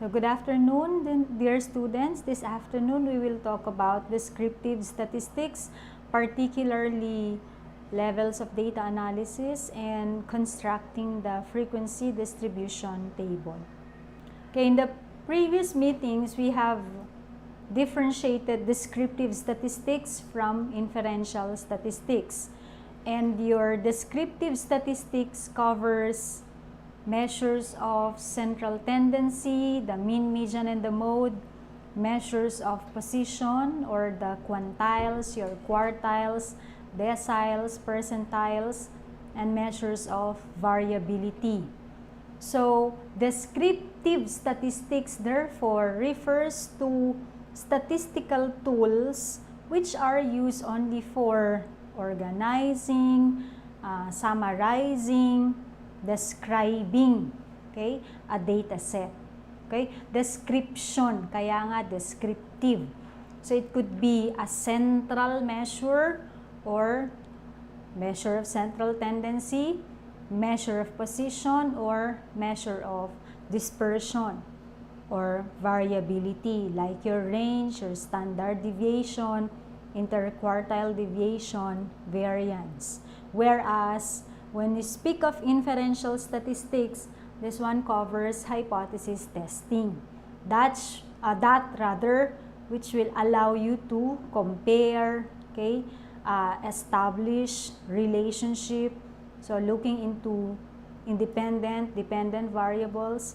So good afternoon, dear students. This afternoon we will talk about descriptive statistics, particularly levels of data analysis and constructing the frequency distribution table. Okay, in the previous meetings, we have differentiated descriptive statistics from inferential statistics. And your descriptive statistics covers measures of central tendency, the mean, median, and the mode, measures of position or the quantiles, your quartiles, deciles, percentiles, and measures of variability. So, descriptive statistics therefore refers to statistical tools which are used only for organizing, summarizing, describing, okay, a data set. Okay? Description, kaya nga descriptive. So it could be a central measure or measure of central tendency, measure of position, or measure of dispersion or variability, like your range, your standard deviation, interquartile deviation, variance. Whereas when we speak of inferential statistics, this one covers hypothesis testing. That which will allow you to compare, okay, establish relationship. So looking into independent, dependent variables,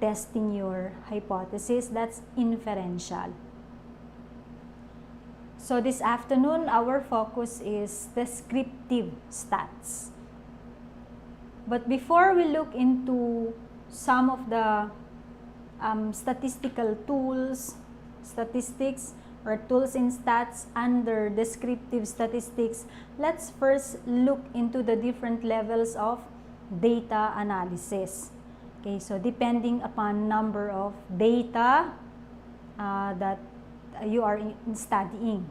testing your hypothesis, that's inferential. So this afternoon, our focus is descriptive stats. But before we look into some of the statistical tools, statistics, or tools in stats under descriptive statistics, let's first look into the different levels of data analysis. Okay, so depending upon number of data that you are studying.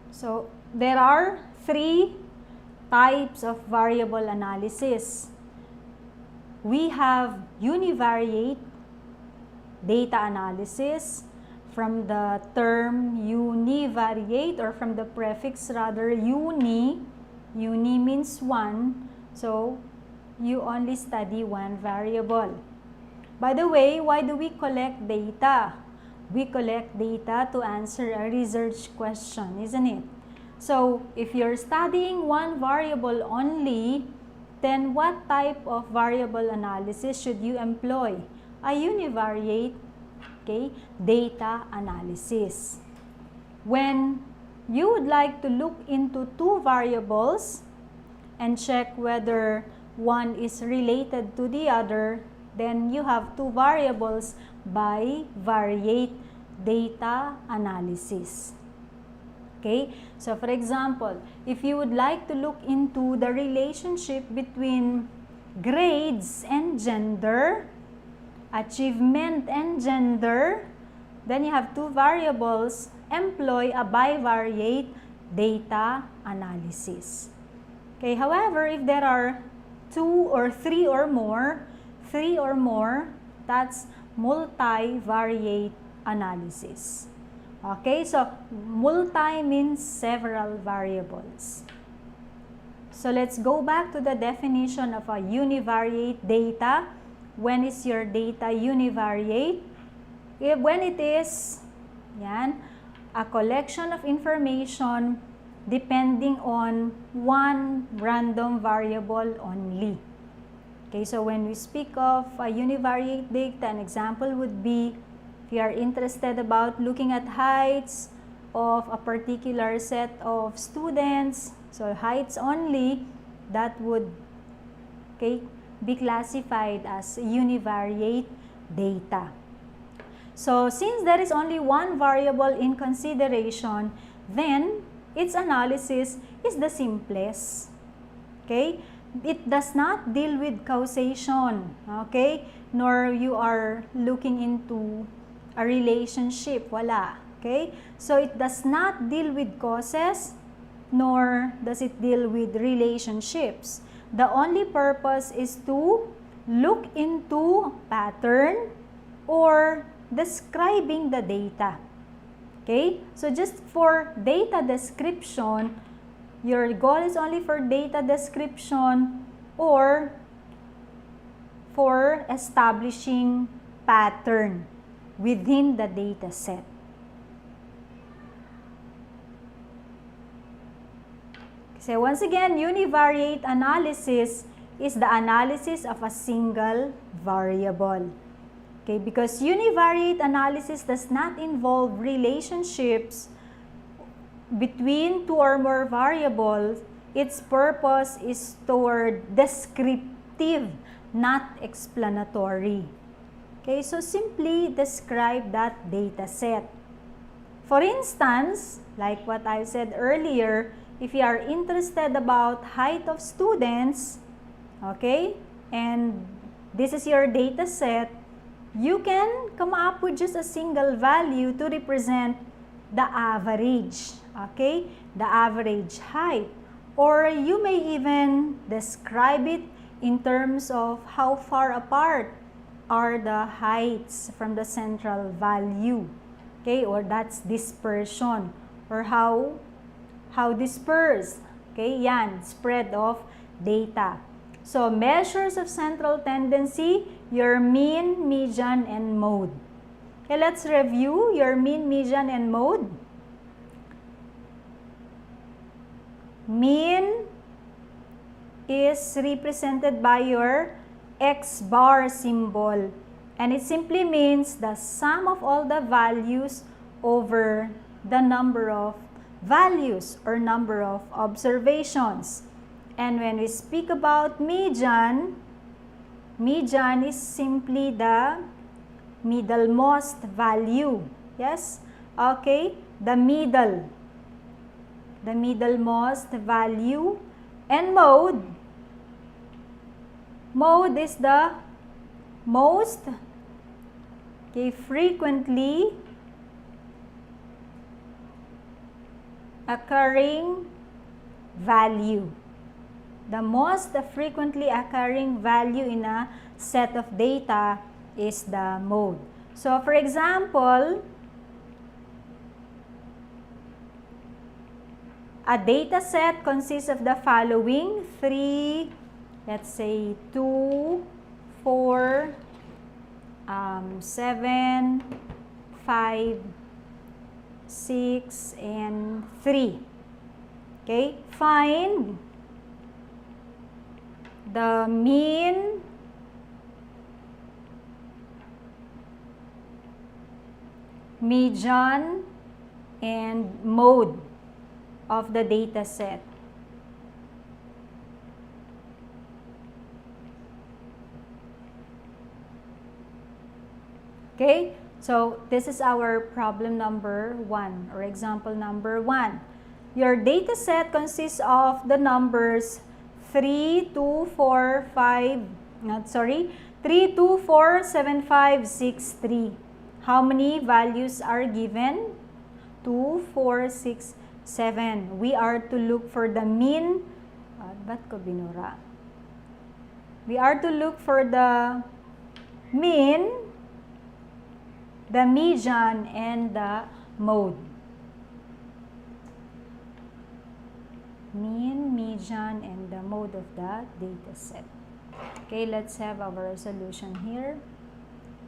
So there are three types of variable analysis. We have univariate data analysis, from the term univariate, or from the prefix rather uni. Uni means one, so you only study one variable. By the way, why do we collect data? We collect data to answer a research question, isn't it? So, if you're studying one variable only, then what type of variable analysis should you employ? A univariate, okay, data analysis. When you would like to look into two variables and check whether one is related to the other, then you have two variables by bivariate data analysis. Okay, so for example, if you would like to look into the relationship between grades and gender, achievement and gender, then you have two variables, employ a bivariate data analysis. Okay, however, if there are two or three or more, that's multivariate analysis. Okay, so multi means several variables. So let's go back to the definition of a univariate data. When is your data univariate? When it is a collection of information depending on one random variable only. Okay, so when we speak of a univariate data, an example would be if you are interested about looking at heights of a particular set of students, so heights only, that would, okay, be classified as univariate data. So since there is only one variable in consideration, then its analysis is the simplest. Okay? It does not deal with causation, okay? Nor you are looking into a relationship, wala. Okay? So it does not deal with causes, nor does it deal with relationships. The only purpose is to look into pattern or describing the data. Okay? So just for data description, your goal is only for data description or for establishing pattern within the data set. So once again, univariate analysis is the analysis of a single variable. Okay, because univariate analysis does not involve relationships between two or more variables. Its purpose is toward descriptive, not explanatory. Okay, so simply describe that data set. For instance, like what I said earlier, if you are interested about height of students, okay, and this is your data set, you can come up with just a single value to represent the average, okay, the average height. Or you may even describe it in terms of how far apart are the heights from the central value, okay, or that's dispersion, or how dispersed, okay, yan, spread of data. So measures of central tendency, your mean, median, and mode. Okay, let's review your mean, median, and mode. Mean is represented by your X bar symbol, and it simply means the sum of all the values over the number of values or number of observations. And when we speak about median, median is simply the middlemost value. Yes? Okay? The middlemost value. And mode. Mode is the most, okay, frequently occurring value. The most frequently occurring value in a set of data is the mode. So for example, a data set consists of the following: 3, let's say 2, 4, 7, 5, 6, and 3. Okay, find the mean, median, and mode of the data set. Okay, so this is our problem number 1 or example number 1. Your data set consists of the numbers 3, 2, 4, 5, 3, 2, 4, 7, 5, 6, 3. How many values are given? 2, 4, 6, 7. We are to look for the mean. Ba't ko binura? We are to look for the mean, the median, and the mode. Mean, median, and the mode of the data set. Okay, let's have our solution here.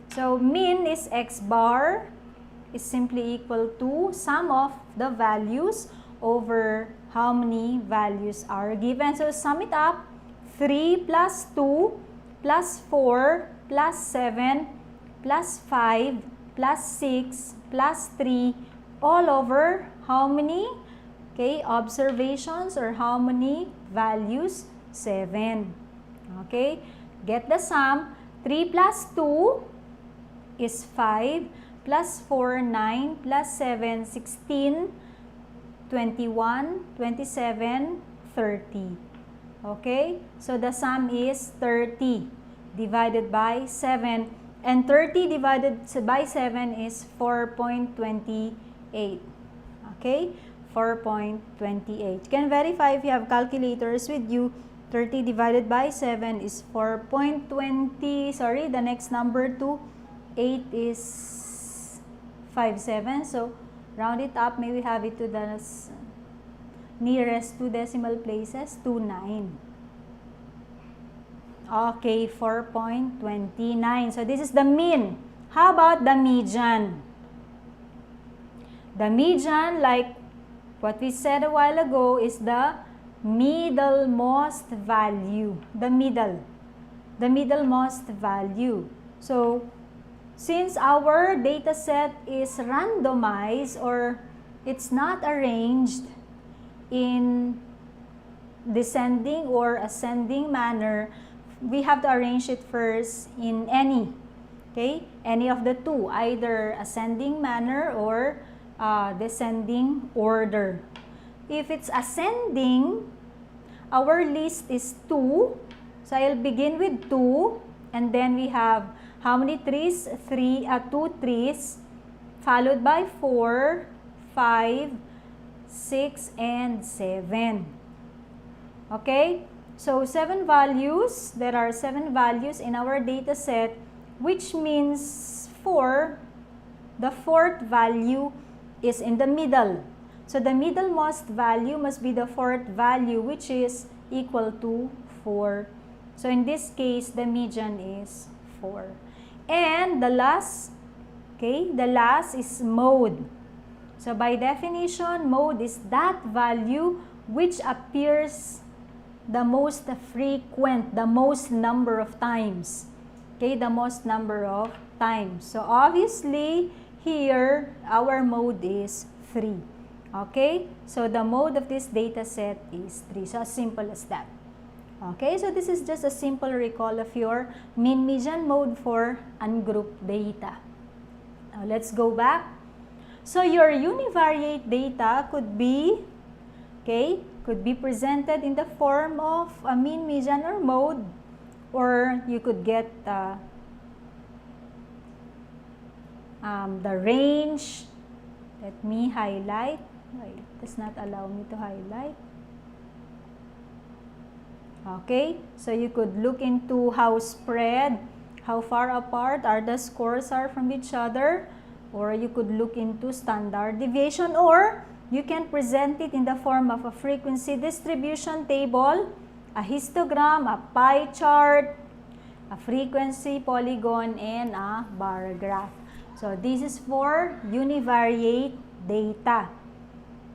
So mean is X bar is simply equal to sum of the values over how many values are given. So sum it up: 3 plus 2 plus 4 plus 7 plus 5 plus 6 plus 3 all over how many? Okay, observations or how many values? 7. Okay, get the sum. 3 plus 2 is 5, plus 4, 9, plus 7, 16, 21, 27, 30. Okay, so the sum is 30 divided by 7. And 30 divided by 7 is 4.28. Okay, 4.28. You can verify if you have calculators with you 30 divided by 7 is 4.20. Sorry, the next number to 8 is 57. So, round it up. May we have it to the nearest 2 decimal places, 29. Okay, 4.29. So, this is the mean. How about the median? The median, like what we said a while ago, is the middlemost value. The middlemost value. So, since our data set is randomized or it's not arranged in descending or ascending manner, we have to arrange it first in any of the two, either ascending manner or descending order. If it's ascending, our list is 2. So I'll begin with 2, and then we have how many trees? 2 trees, followed by 4, 5, 6, and 7. Okay? So 7 values. There are 7 values in our data set, which means the fourth value is in the middle. So the middlemost value must be the fourth value, which is equal to 4. So in this case, the median is 4. And the last is mode. So by definition, mode is that value which appears the most frequent, the most number of times. Okay, the most number of times. So obviously, here, our mode is 3. Okay, so the mode of this data set is 3. So as simple as that. Okay, so this is just a simple recall of your mean, median, mode for ungrouped data. Now let's go back. So your univariate data could be presented in the form of a mean, median, or mode, or you could get the range. Let me highlight. Wait, it does not allow me to highlight. Okay, so you could look into how spread, how far apart are the scores are from each other, or you could look into standard deviation, or you can present it in the form of a frequency distribution table, a histogram, a pie chart, a frequency polygon, and a bar graph. So this is for univariate data.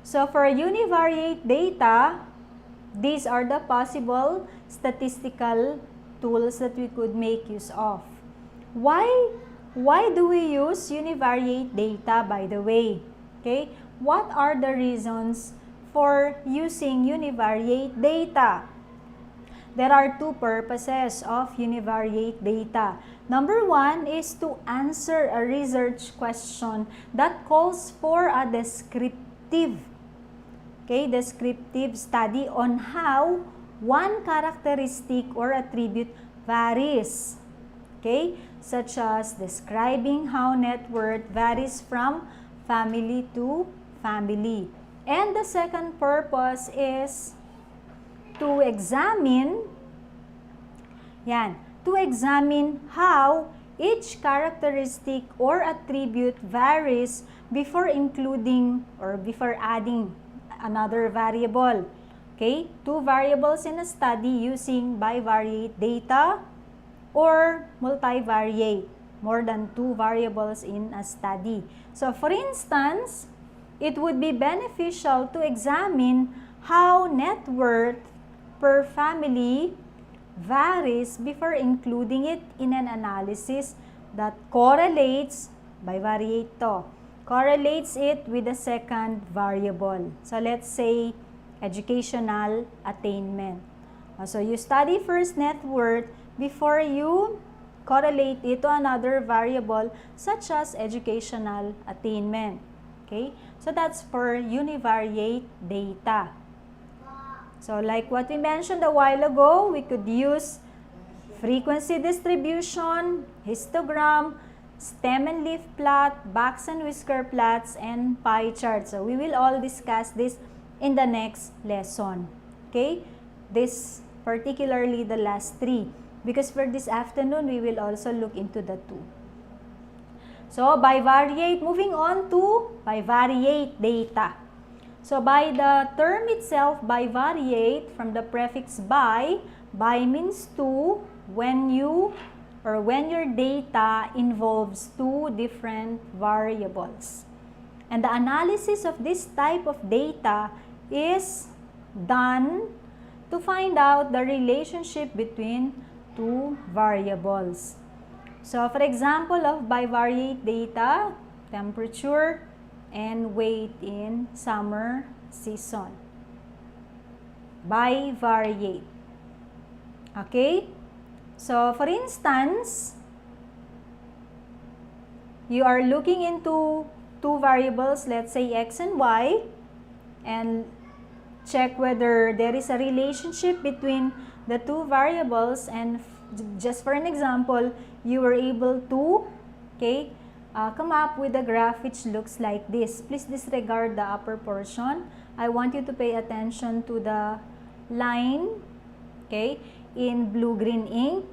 So for univariate data, these are the possible statistical tools that we could make use of. Why do we use univariate data, by the way? Okay, what are the reasons for using univariate data? There are 2 purposes of univariate data. Number 1 is to answer a research question that calls for a descriptive study on how one characteristic or attribute varies. Okay, such as describing how net worth varies from family to family. And the second purpose is to examine how each characteristic or attribute varies before including or before adding another variable. Okay, 2 variables in a study using bivariate data or multivariate, more than 2 variables in a study. So for instance, it would be beneficial to examine how net worth per family varies before including it in an analysis that correlates it with the second variable. So let's say educational attainment. So you study first net worth before you correlate it to another variable such as educational attainment. Okay, so that's for univariate data. So like what we mentioned a while ago, we could use frequency distribution, histogram, stem and leaf plot, box and whisker plots, and pie chart. So we will all discuss this in the next lesson. Okay? This particularly the last three, because for this afternoon, we will also look into the two. So, bivariate, moving on to bivariate data. So, by the term itself, bivariate, from the prefix bi means two, when your data involves two different variables. And the analysis of this type of data is done to find out the relationship between two variables. So, for example of bivariate data, temperature and weight in summer season. Bivariate. Okay? So, for instance, you are looking into two variables, let's say x and y, and check whether there is a relationship between the two variables, and just for an example, you were able to come up with a graph which looks like this. Please disregard the upper portion. I want you to pay attention to the line, in blue-green ink.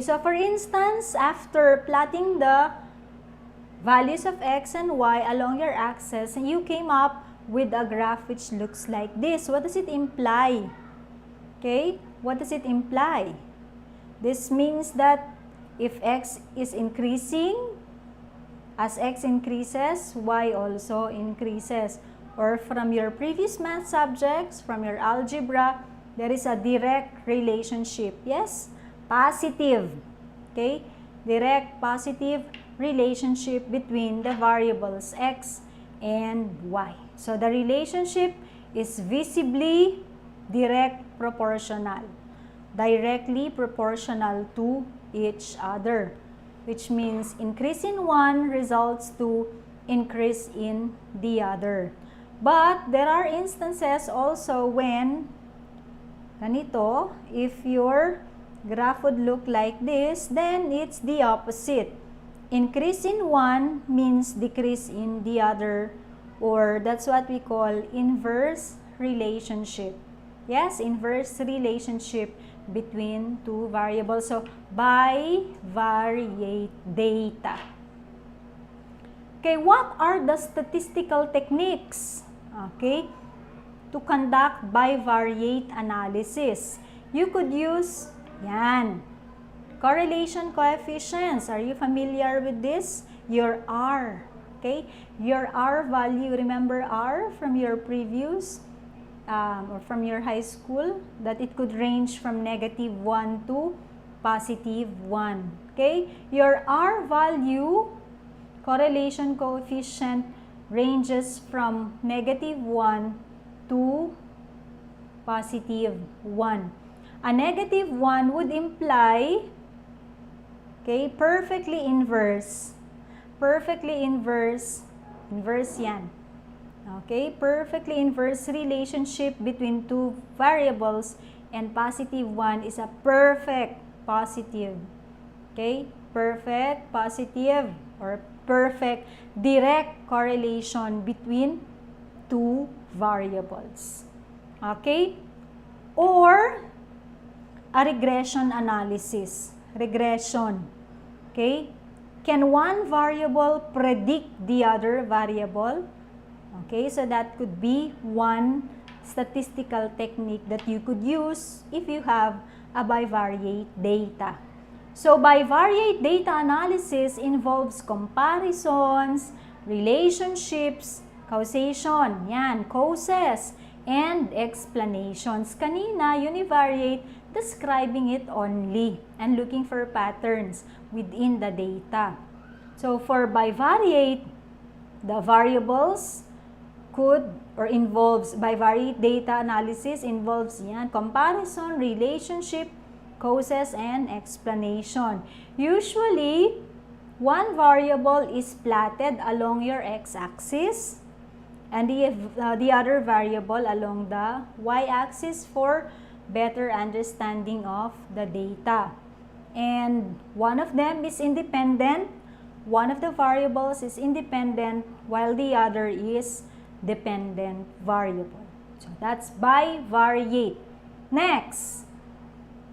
So for instance, after plotting the values of x and y along your axis, and you came up with a graph which looks like this. What does it imply? What does it imply? This means that if x is increasing, as x increases, y also increases. Or from your previous math subjects, from your algebra, there is a direct relationship. Yes? Positive. Direct positive relationship between the variables x and y. So the relationship is visibly direct proportional, directly proportional to each other, which means increase in one results to increase in the other. But there are instances also when ganito, if your graph would look like this, then it's the opposite. Increase in one means decrease in the other, or that's what we call inverse relationship. Yes, inverse relationship between two variables. So, bivariate data. What are the statistical techniques, to conduct bivariate analysis? You could use, correlation coefficients. Are you familiar with this? Your R. Your R value, remember R from your previous or from your high school, that it could range from -1 to +1. Your R value, correlation coefficient, ranges from -1 to +1. A -1 would imply, perfectly inverse. Perfectly inverse yan. Perfectly inverse relationship between two variables, and +1 is a perfect positive. Perfect positive or perfect direct correlation between two variables. Or a regression analysis. Regression. Can one variable predict the other variable? So that could be one statistical technique that you could use if you have a bivariate data. So bivariate data analysis involves comparisons, relationships, causation, causes, and explanations. Kanina, univariate, describing it only and looking for patterns within the data. So for bivariate, the variables bivariate data analysis involves comparison, relationship, causes, and explanation. Usually, one variable is plotted along your x-axis and the other variable along the y-axis for better understanding of the data. And one of them is independent, one of the variables is independent, while the other is dependent variable. So that's bivariate. Next,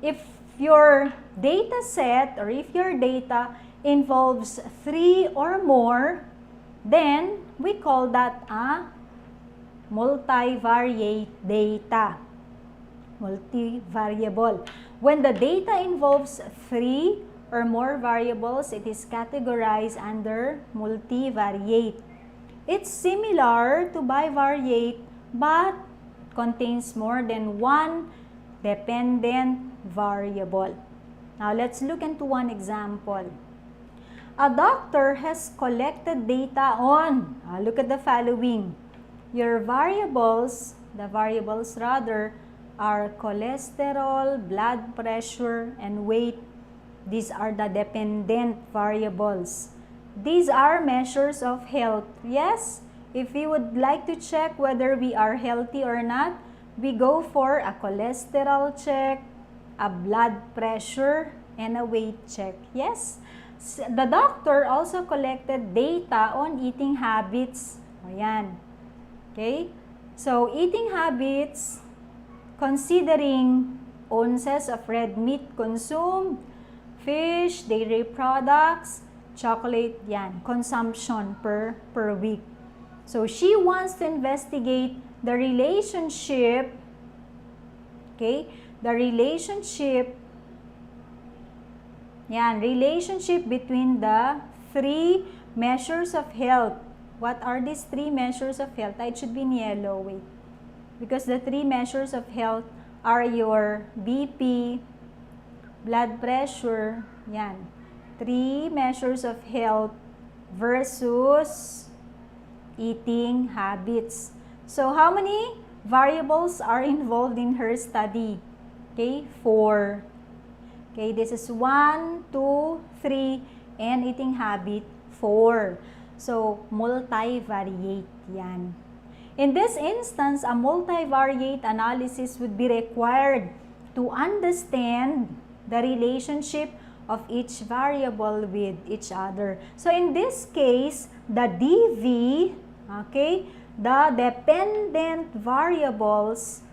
if your data set or if your data involves 3 or more, then we call that a multivariate data. Multivariable. When the data involves 3 or more variables, it is categorized under multivariate. It's similar to bivariate but contains more than one dependent variable. Now let's look into one example. A doctor has collected data on, look at the following. Your variables, are cholesterol, blood pressure, and weight. These are the dependent variables. These are measures of health. Yes, if we would like to check whether we are healthy or not, we go for a cholesterol check, a blood pressure, and a weight check. Yes, the doctor also collected data on eating habits. Ayan. Okay, so eating habits, considering ounces of red meat consumed, fish, dairy products, chocolate, yan, consumption per week. So she wants to investigate the relationship, okay, the relationship between the 3 measures of health. What are these 3 measures of health? It should be in yellow, wait. Because the 3 measures of health are your BP, blood pressure, yan. 3 measures of health versus eating habits. So how many variables are involved in her study? Okay, 4. Okay, this is 1, 2, 3, and eating habit, 4. So, multivariate yan. In this instance, a multivariate analysis would be required to understand the relationship of each variable with each other. So, in this case, the DV, okay, the dependent variables,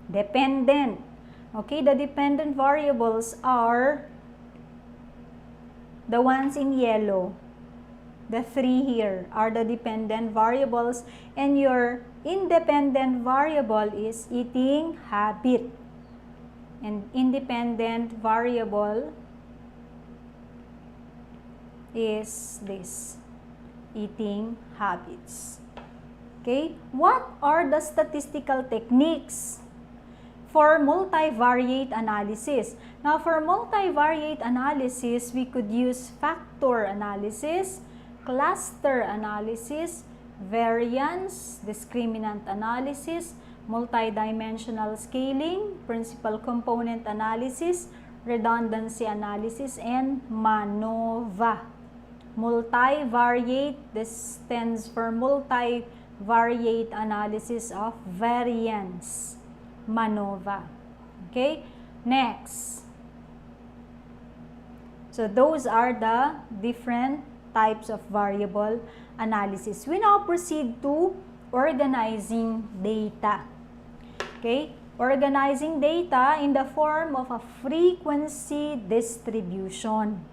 the dependent variables are the ones in yellow. The 3 here are the dependent variables, and your independent variable is eating habit. And independent variable is this, eating habits. Okay, what are the statistical techniques for multivariate analysis? Now, for multivariate analysis, we could use factor analysis, cluster analysis, variance, discriminant analysis, multidimensional scaling, principal component analysis, redundancy analysis, and MANOVA. Multivariate, this stands for multivariate analysis of variance. MANOVA. Okay, next. So those are the different types of variable analysis. We now proceed to organizing data. Okay, organizing data in the form of a frequency distribution.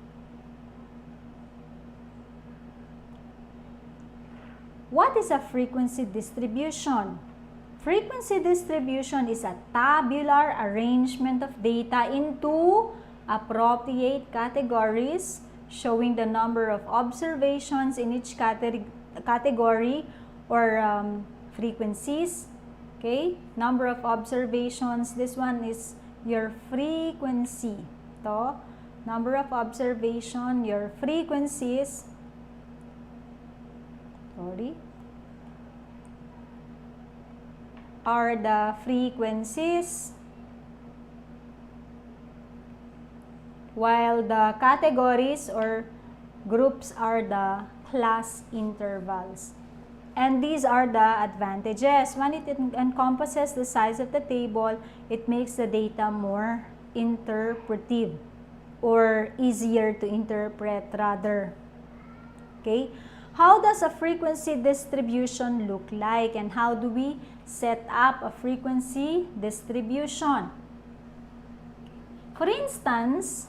What is a frequency distribution? Frequency distribution is a tabular arrangement of data into appropriate categories, showing the number of observations in each category or frequencies. Okay, number of observations, this one is your frequency. To, number of observation, your frequencies, are the frequencies, while the categories or groups are the class intervals. And these are the advantages. When it encompasses the size of the table, it makes the data more interpretive or easier to interpret rather. Okay? how does a frequency distribution look like, and how do we set up a frequency distribution? For instance,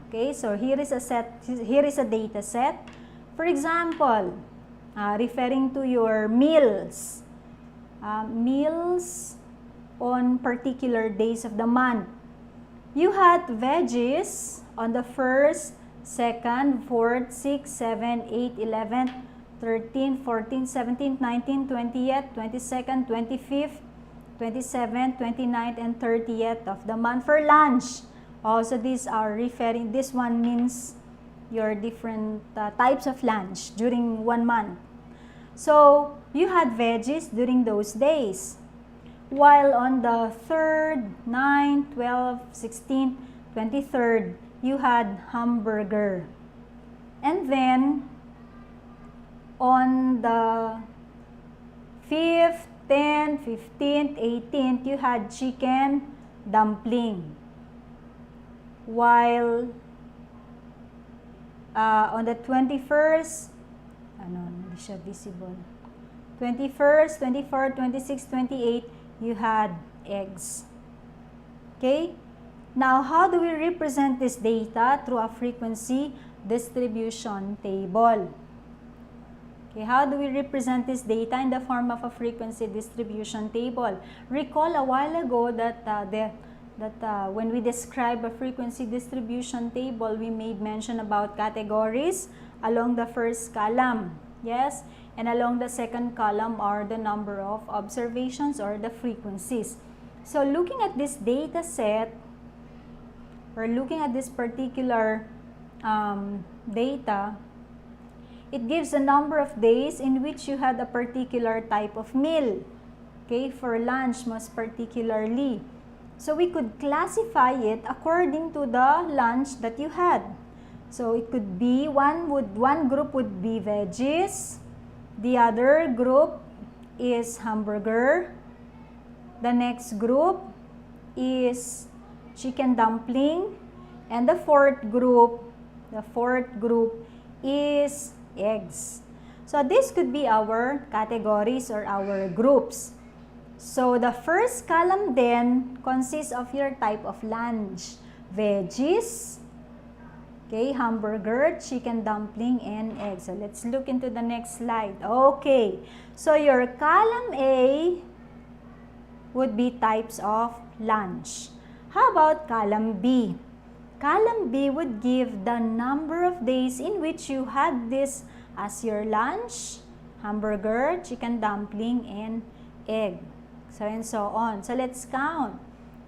okay, so here is a data set. For example, referring to your meals on particular days of the month. You had veggies on the 1st, 2nd, 4th, 6th, 7th, 8th, 11th, 13th, 14th, 17th, 19th, 20th, 22nd, 25th, 27th, 29th, and 30th of the month for lunch. Also, these are referring, this one means your different types of lunch during 1 month. So, you had veggies during those days. While on the 3rd, 9th, 12th, 16th, 23rd, you had hamburger. And then, on the 5th, 10th, 15th, 18th, you had chicken dumpling. While on the 21st, hindi siya visible. 21st, 24th, 26th, 28th, you had eggs. Okay? Now, how do we represent this data? Through a frequency distribution table. Okay, how do we represent this data in the form of a frequency distribution table? Recall a while ago that when we describe a frequency distribution table, we made mention about categories along the first column. Yes? And along the second column are the number of observations or the frequencies. So looking at this data set, or looking at this particular data, it gives a number of days in which you had a particular type of meal. Okay, for lunch most particularly. So we could classify it according to the lunch that you had. So it could be one group would be veggies, the other group is hamburger, the next group is chicken dumpling, and the fourth group is eggs. So this could be our categories or our groups. So the first column then consists of your type of lunch. Veggies, okay, hamburger, chicken dumpling, and eggs. So let's look into the next slide. Okay, so your column A would be types of lunch. How about column B? Column B would give the number of days in which you had this as your lunch, hamburger, chicken dumpling, and egg. So and so on. So let's count.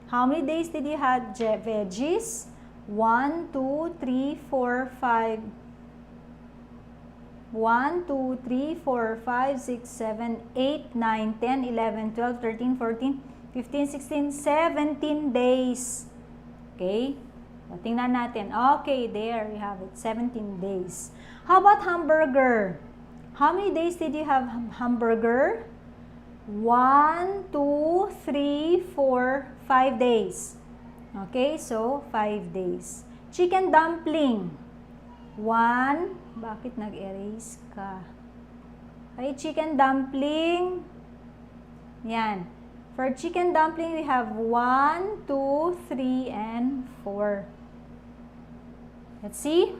How many days did you have veggies? 1, 2, 3, 4, 5. 1, 2, 3, 4, 5, 6, 7, 8, 9, 10, 11, 12, 13, 14, 15, 16, 17 days. Okay? So, tingnan natin. Okay, there you have it. 17 days. How about hamburger? How many days did you have hamburger? 1, 2, 3, 4, 5 days. Okay, so 5 days. Chicken dumpling. 1, bakit nag-erase ka? Okay, chicken dumpling. Yan. For chicken dumpling, we have 1, 2, 3, and 4. Let's see.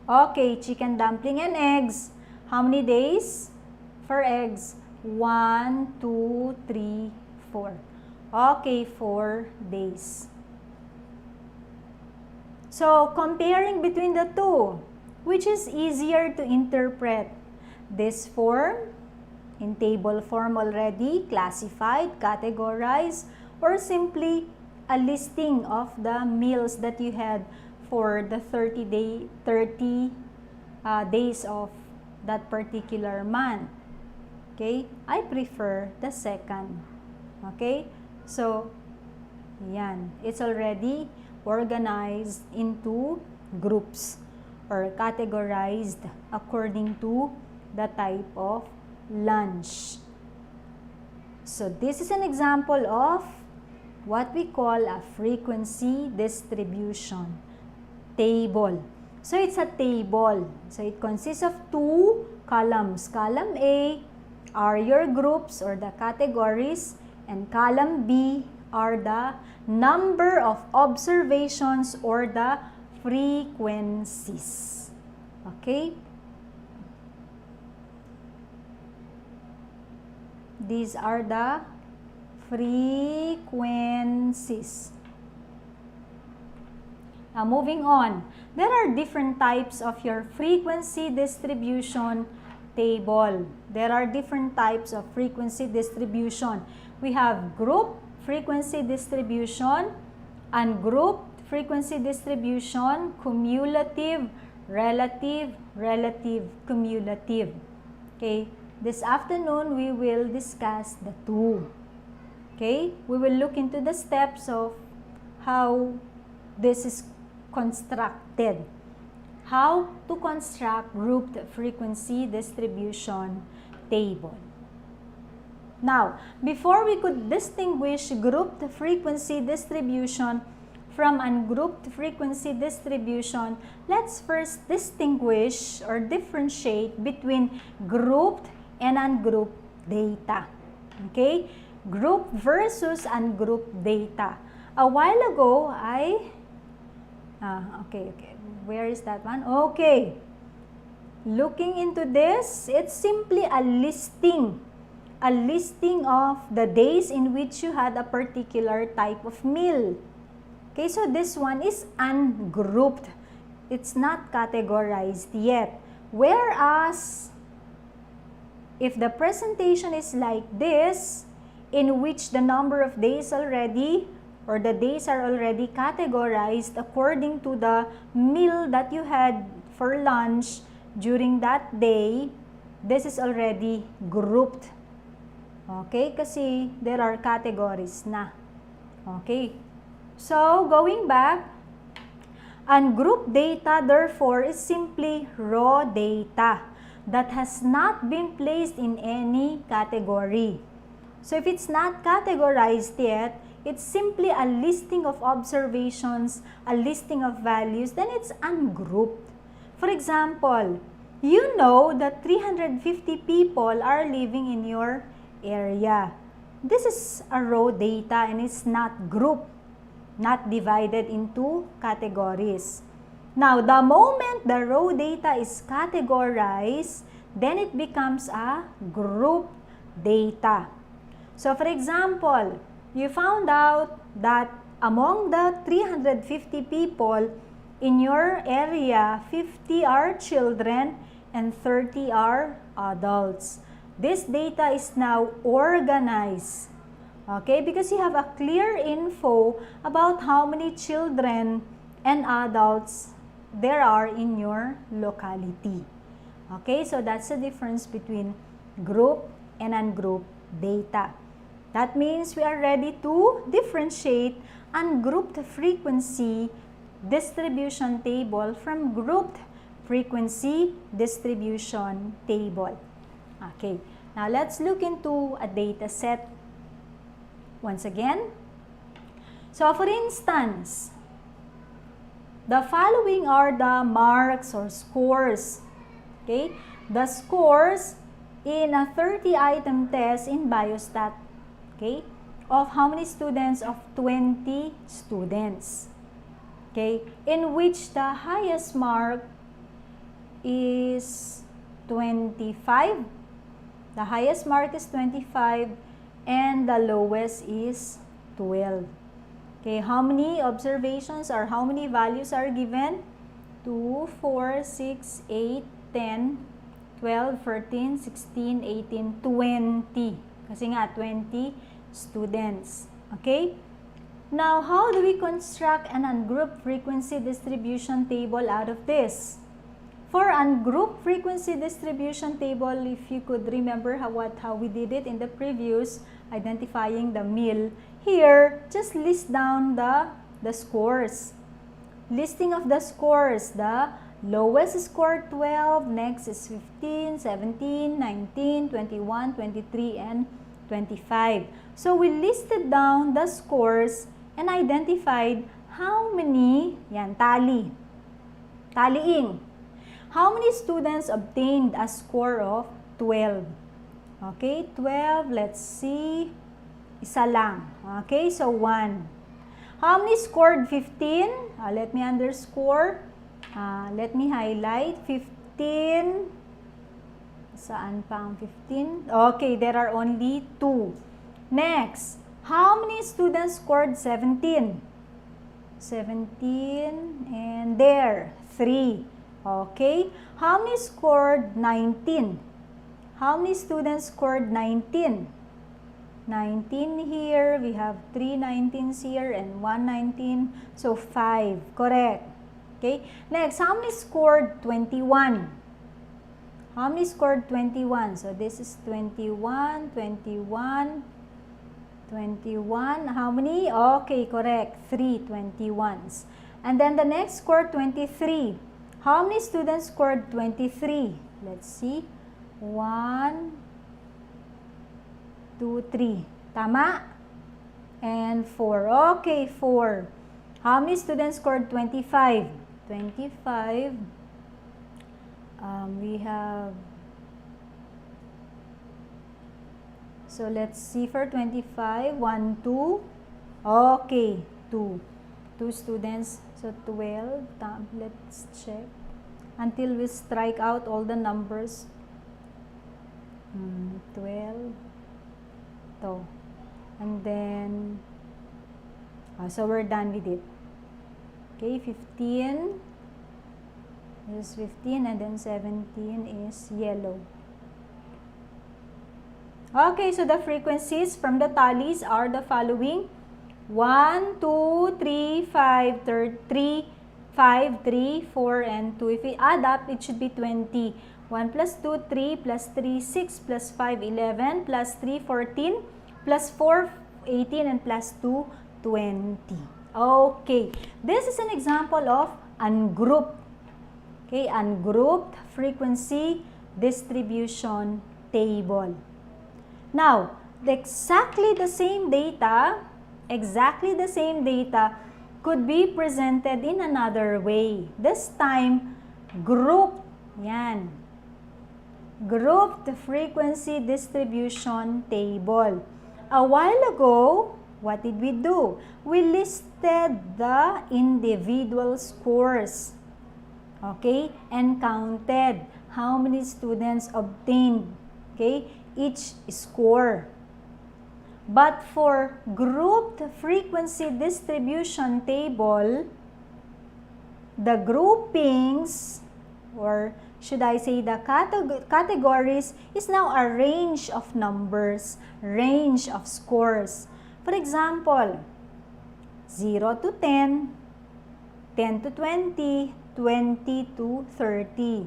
Okay, chicken dumpling and eggs. How many days? For eggs, 1, 2, 3, 4. Okay, 4 days. So, comparing between the two, which is easier to interpret? This form, in table form already, classified, categorized, or simply a listing of the meals that you had for the 30 days of that particular month. Okay, I prefer the second. Okay, so yan, it's already organized into groups or categorized according to the type of lunch. So this is an example of what we call a frequency distribution table. So it's a table. So it consists of two columns. Column A are your groups or the categories, and column B are the number of observations or the frequencies. Okay? These are the frequencies. Now, moving on. There are different types of your frequency distribution table. There are different types of frequency distribution. We have group frequency distribution, ungrouped frequency distribution, cumulative, relative, cumulative. Okay? This afternoon, we will discuss the two. Okay? We will look into the steps of how this is constructed. How to construct grouped frequency distribution table. Now, before we could distinguish grouped frequency distribution from ungrouped frequency distribution, let's first distinguish or differentiate between grouped and ungrouped data. Okay? Group versus ungrouped data. A while ago, okay. Where is that one? Okay. Looking into this, it's simply a listing of the days in which you had a particular type of meal. Okay, so this one is ungrouped. It's not categorized yet. Whereas, if the presentation is like this, in which the number of days already or the days are already categorized according to the meal that you had for lunch during that day, this is already grouped. Okay? Kasi there are categories na. Okay? So, going back, ungrouped data therefore is simply raw data that has not been placed in any category. So, if it's not categorized yet, it's simply a listing of observations, a listing of values, then it's ungrouped. For example, you know that 350 people are living in your area. This is a raw data and it's not grouped, not divided into categories. Now, the moment the raw data is categorized, then it becomes a group data. So, for example, you found out that among the 350 people in your area, 50 are children and 30 are adults. This data is now organized, okay, because you have a clear info about how many children and adults there are in your locality. Okay, so that's the difference between group and ungrouped data. That means we are ready to differentiate ungrouped frequency distribution table from grouped frequency distribution table. Okay, now let's look into a data set once again. So for instance, the following are the marks or scores. Okay, the scores in a 30-item test in BioStat. Okay, of how many students? Of 20 students. Okay, in which the highest mark is 25. The highest mark is 25 and the lowest is 12. Okay, how many observations or how many values are given? 2, 4, 6, 8, 10, 12, 13, 16, 18, 20. Kasi nga, 20 students. Okay? Now, how do we construct an ungrouped frequency distribution table out of this? For ungrouped frequency distribution table, if you could remember how we did it in the previous, identifying the meal, here, just list down the scores. Listing of the scores, the lowest score 12, next is 15, 17, 19, 21, 23, and 25. So we listed down the scores and identified how many, yan, tally. Tallying. How many students obtained a score of 12? Okay, 12, let's see. Isa lang. Okay, so 1. How many scored 15? Let me underscore. Let me highlight. 15. Saan pa ang 15? Okay, there are only 2. Next, how many students scored 17? 17, and there, 3. Okay, how many scored 19? How many students scored 19? 19 here, we have 3 19s here and 1 19, so 5, correct. Okay, next, how many scored 21? How many scored 21? So this is 21, 21, 21. How many? Okay, correct. 3 21s. And then the next scored 23. How many students scored 23? Let's see. 1, 2, 3. Tama? And 4. Okay, 4. How many students scored 25? 25. We have, so let's see for 25, 1, 2, okay, 2 students, so 12, let's check, until we strike out all the numbers, 12, to, and then, so we're done with it, okay, 15, this is 15, and then 17 is yellow. Okay, so the frequencies from the tallies are the following. 1, 2, 3, 5, 3, 5, 3, 4, and 2. If we add up, it should be 20. 1 plus 2, 3, plus 3, 6, plus 5, 11, plus 3, 14, plus 4, 18, and plus 2, 20. Okay, this is an example of ungrouped. Okay, ungrouped frequency distribution table. Now, exactly the same data could be presented in another way. This time, grouped. Yan. Grouped frequency distribution table. A while ago, what did we do? We listed the individual scores. Okay, and counted how many students obtained, okay, each score. But for grouped frequency distribution table, the groupings, or should I say the categories, is now a range of numbers, range of scores. For example, 0 to 10, 10 to 20, 20 to 30.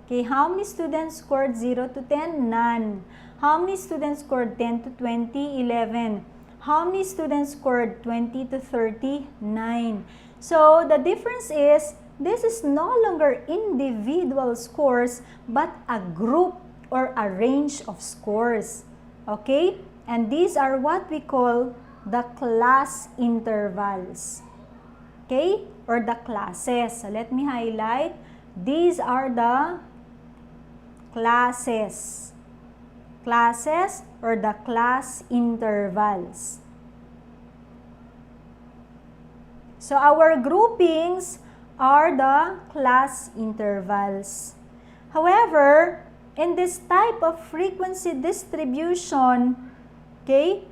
Okay, how many students scored 0 to 10? None. How many students scored 10 to 20? 11. How many students scored 20 to 30? 9. So, the difference is, this is no longer individual scores, but a group or a range of scores. Okay? And these are what we call the class intervals. Okay? Or the classes. So, let me highlight. These are the classes. Classes or the class intervals. So, our groupings are the class intervals. However, in this type of frequency distribution, okay,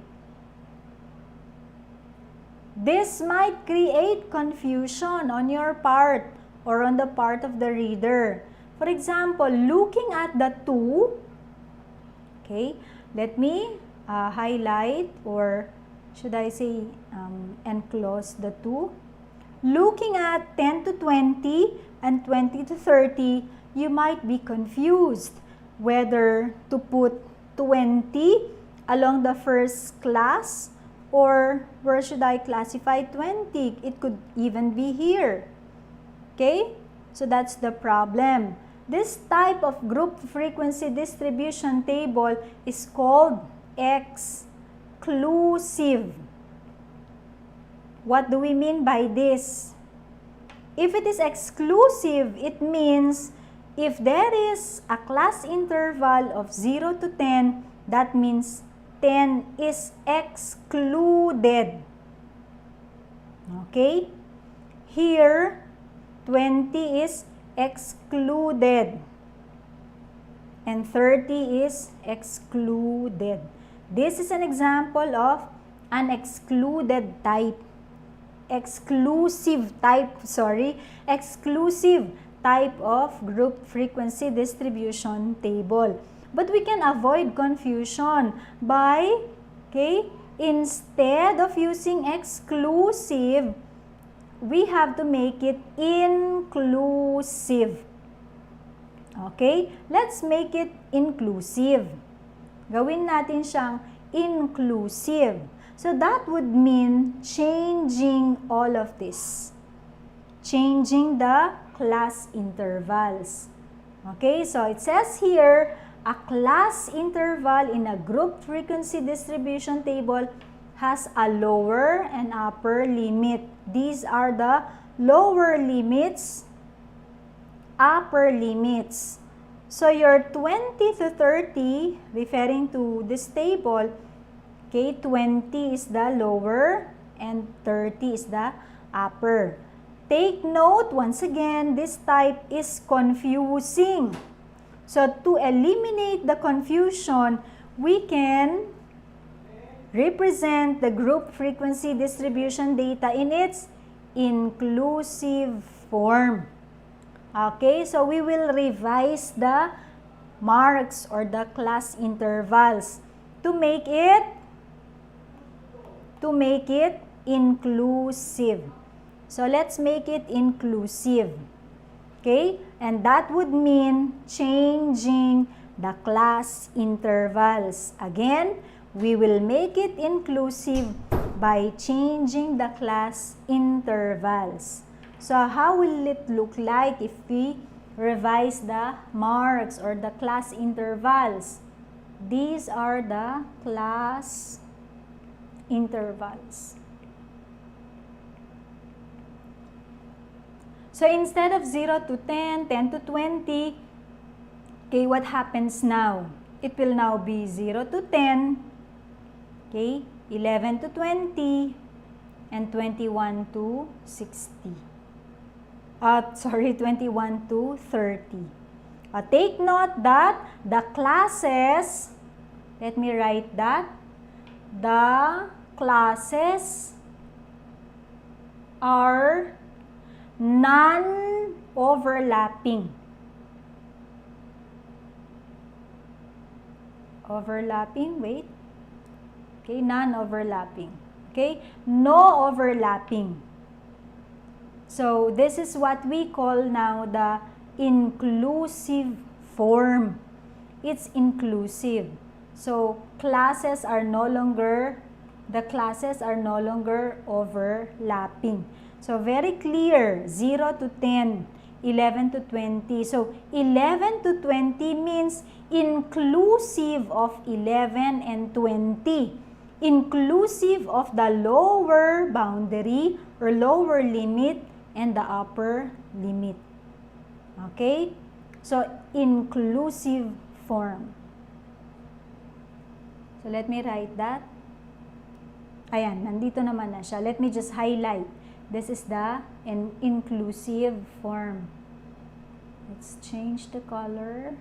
this might create confusion on your part or on the part of the reader. For example, looking at the 2, okay, let me highlight, or should I say enclose the 2. Looking at 10 to 20 and 20 to 30, you might be confused whether to put 20 along the first class, or where should I classify 20? It could even be here. Okay? So that's the problem. This type of group frequency distribution table is called exclusive. What do we mean by this? If it is exclusive, it means if there is a class interval of 0 to 10, that means 10 is excluded. Okay? Here, 20 is excluded. And 30 is excluded. This is an example of an excluded type. Exclusive type of group frequency distribution table. But we can avoid confusion by, instead of using exclusive, we have to make it inclusive. Okay? Let's make it inclusive. Gawin natin siyang inclusive. So that would mean changing all of this. Changing the class intervals. Okay, so it says here, a class interval in a group frequency distribution table has a lower and upper limit. These are the lower limits, upper limits. So your 20 to 30, referring to this table, 20 is the lower and 30 is the upper. Take note, once again, this type is confusing. So to eliminate the confusion, we can represent the group frequency distribution data in its inclusive form. Okay, so we will revise the marks or the class intervals to make it inclusive. So let's make it inclusive. Okay? And that would mean changing the class intervals. Again, we will make it inclusive by changing the class intervals. So how will it look like if we revise the marks or the class intervals? These are the class intervals. So instead of 0 to 10, 10 to 20, okay, what happens now? It will now be 0 to 10, okay, 11 to 20, and 21 to 60. 21 to 30. Take note that the classes, let me write that, the classes are non-overlapping. Overlapping, wait. Okay, non-overlapping. Okay, no overlapping. So this is what we call now the inclusive form. It's inclusive. So classes are no longer overlapping. So very clear, 0 to 10, 11 to 20. So 11 to 20 means inclusive of 11 and 20. Inclusive of the lower boundary or lower limit and the upper limit. Okay? So inclusive form. So let me write that. Ayan, nandito naman na siya. Let me just highlight. This is the inclusive form. Let's change the color.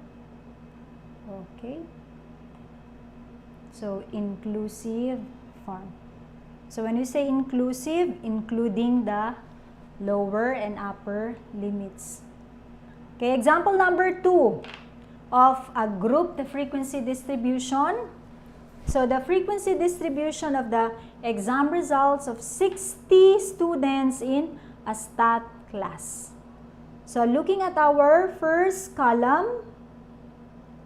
Okay. So inclusive form. So when we say inclusive, including the lower and upper limits. Okay, example number 2 of a group, the frequency distribution. So the frequency distribution of the exam results of 60 students in a stat class. So looking at our first column,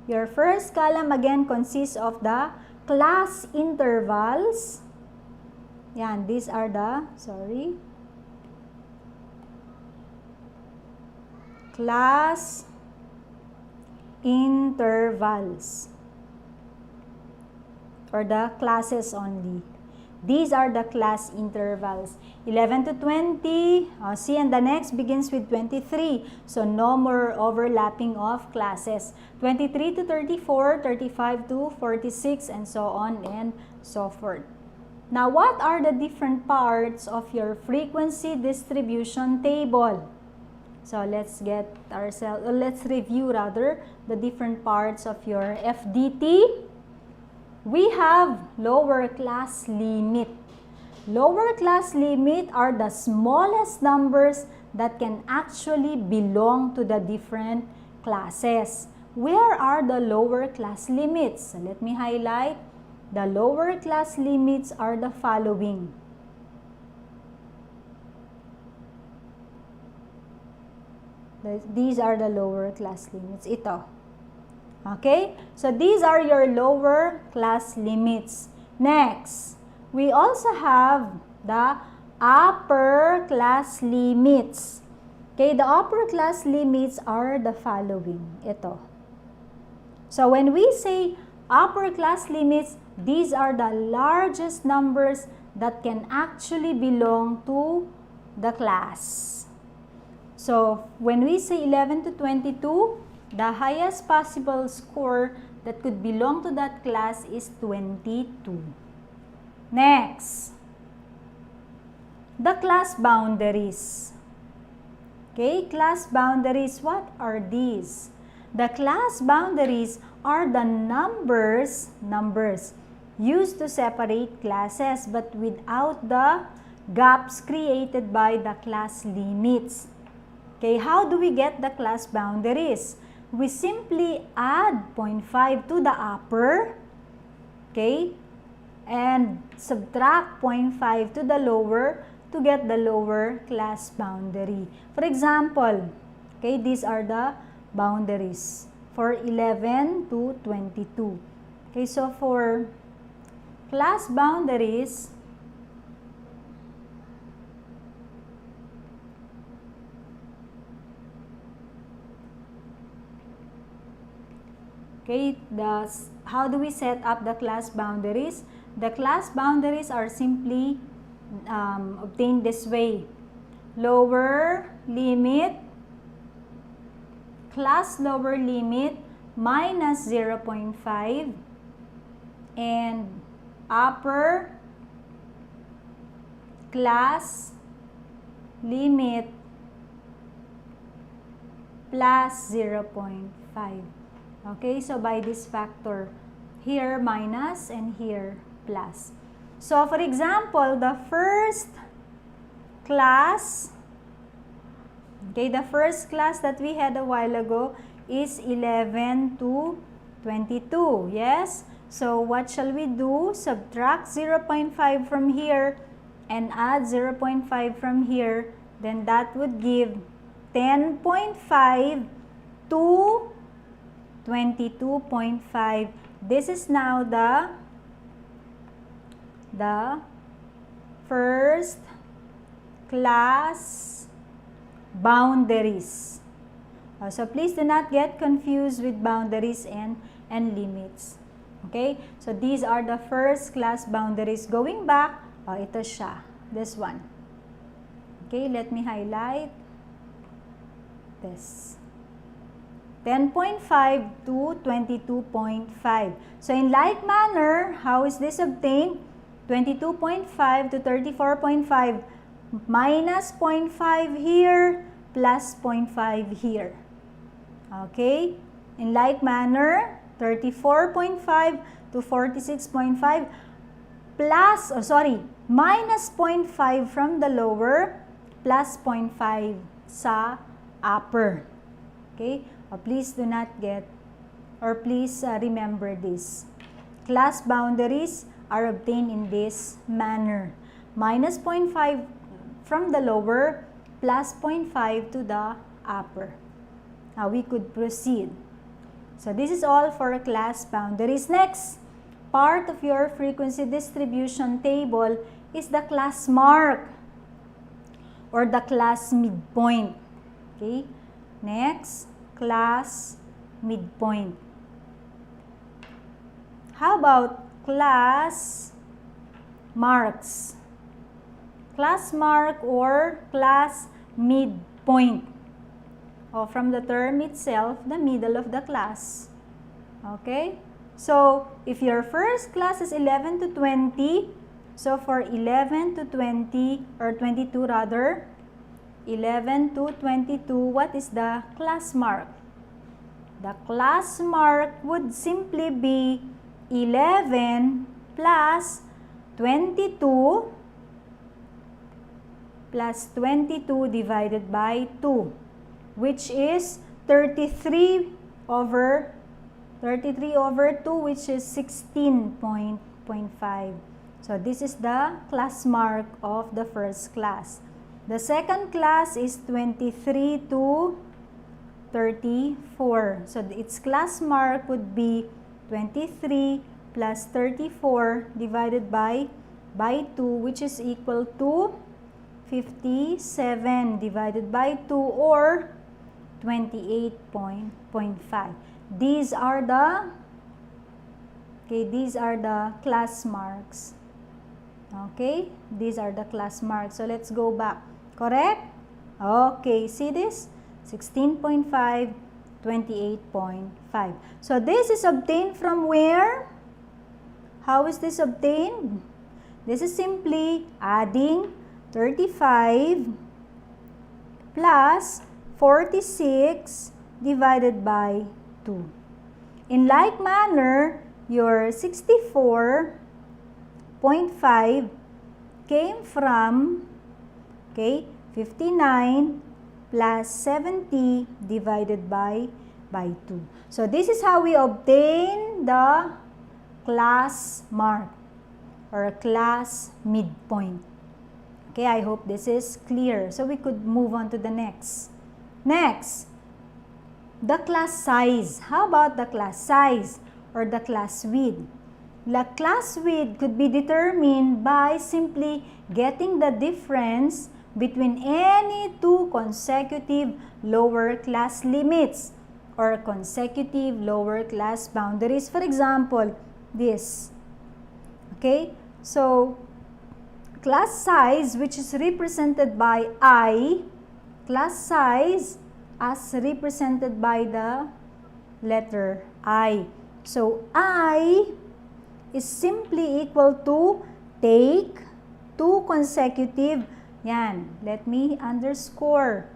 your first column again consists of the class intervals. Yan, these are the, class intervals or the classes only. These are the class intervals. 11 to 20, see, and the next begins with 23. So no more overlapping of classes. 23 to 34, 35 to 46, and so on and so forth. Now, what are the different parts of your frequency distribution table? So let's review the different parts of your FDT. We have lower class limit. Lower class limit are the smallest numbers that can actually belong to the different classes. Where are the lower class limits? So let me highlight. The lower class limits are the following. These are the lower class limits. Ito. Okay? So these are your lower class limits. Next, we also have the upper class limits. Okay, the upper class limits are the following. Ito. So when we say upper class limits, these are the largest numbers that can actually belong to the class. So when we say 11 to 22, the highest possible score that could belong to that class is 22. Next, the class boundaries. Okay, class boundaries, what are these? The class boundaries are the numbers used to separate classes but without the gaps created by the class limits. Okay, how do we get the class boundaries? We simply add 0.5 to the upper, okay, and subtract 0.5 to the lower to get the lower class boundary. For example, okay, these are the boundaries for 11 to 22. Okay, so for class boundaries, okay, how do we set up the class boundaries? The class boundaries are simply obtained this way. Lower limit, class lower limit minus 0.5 and upper class limit plus 0.5. Okay, so by this factor, here minus and here plus. So for example, the first class, okay, the first class that we had a while ago is 11 to 22, yes? So what shall we do? Subtract 0.5 from here and add 0.5 from here, then that would give 10.5 to 22.5. This is now the first class boundaries. So please do not get confused with boundaries and limits. Okay? So these are the first class boundaries. Going back, ito siya. This one. Okay, let me highlight this. 10.5 to 22.5. So in like manner, how is this obtained? 22.5 to 34.5 minus 0.5 here plus 0.5 here. Okay? In like manner, 34.5 to 46.5 plus, minus 0.5 from the lower plus 0.5 sa upper. Okay? Please do not get, or please remember this. Class boundaries are obtained in this manner. Minus 0.5 from the lower, plus 0.5 to the upper. Now we could proceed. So this is all for class boundaries. Next part of your frequency distribution table is the class mark or the class midpoint. Okay? Next, class midpoint. How about class marks. Class mark or class midpoint. O, from the term itself, the middle of the class. Okay? So, if your first class is 11 to 20, so for 11 to 20, or 22 rather, 11 to 22, what is the class mark? The class mark would simply be 11 plus 22 plus 22 divided by 2, which is 33 over 2, which is 16.5. So this is the class mark of the first class. The second class is 23 to 34. So its class mark would be 23 plus 34 divided by 2, which is equal to 57 divided by 2, or 28.5. These are the class marks. Okay, these are the class marks. So let's go back. Correct? Okay, see this? 16.5, 28.5. So this is obtained from where? How is this obtained? This is simply adding 35 plus 46 divided by 2. In like manner, your 64.5 came from 59 plus 70 divided by 2. So this is how we obtain the class mark or class midpoint. Okay, I hope this is clear. So we could move on to the next. Next, the class size. How about the class size or the class width? The class width could be determined by simply getting the difference between any two consecutive lower class limits or consecutive lower class boundaries. For example, this. Okay, so class size, which is represented by I, class size as represented by the letter I. So I is simply equal to take two consecutive, let me underscore,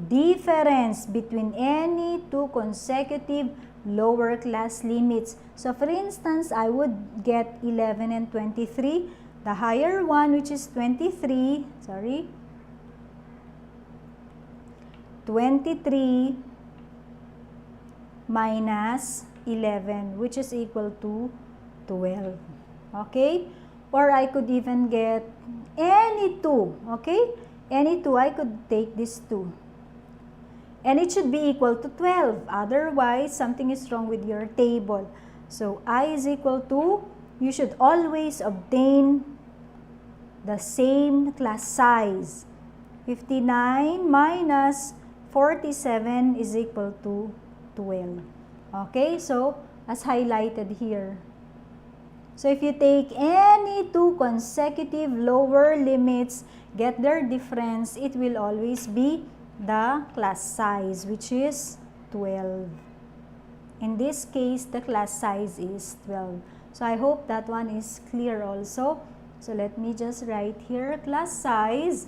difference between any two consecutive lower class limits. So for instance, I would get 11 and 23. The higher one, which is 23 minus 11, which is equal to 12. Okay? Or I could even get any two. Okay? Any two, I could take this 2. And it should be equal to 12. Otherwise, something is wrong with your table. So, I is equal to, you should always obtain the same class size. 59 minus 47 is equal to 12. Okay, so as highlighted here. So if you take any two consecutive lower limits, get their difference, it will always be the class size, which is 12. In this case, the class size is 12. So I hope that one is clear also. So let me just write here class size.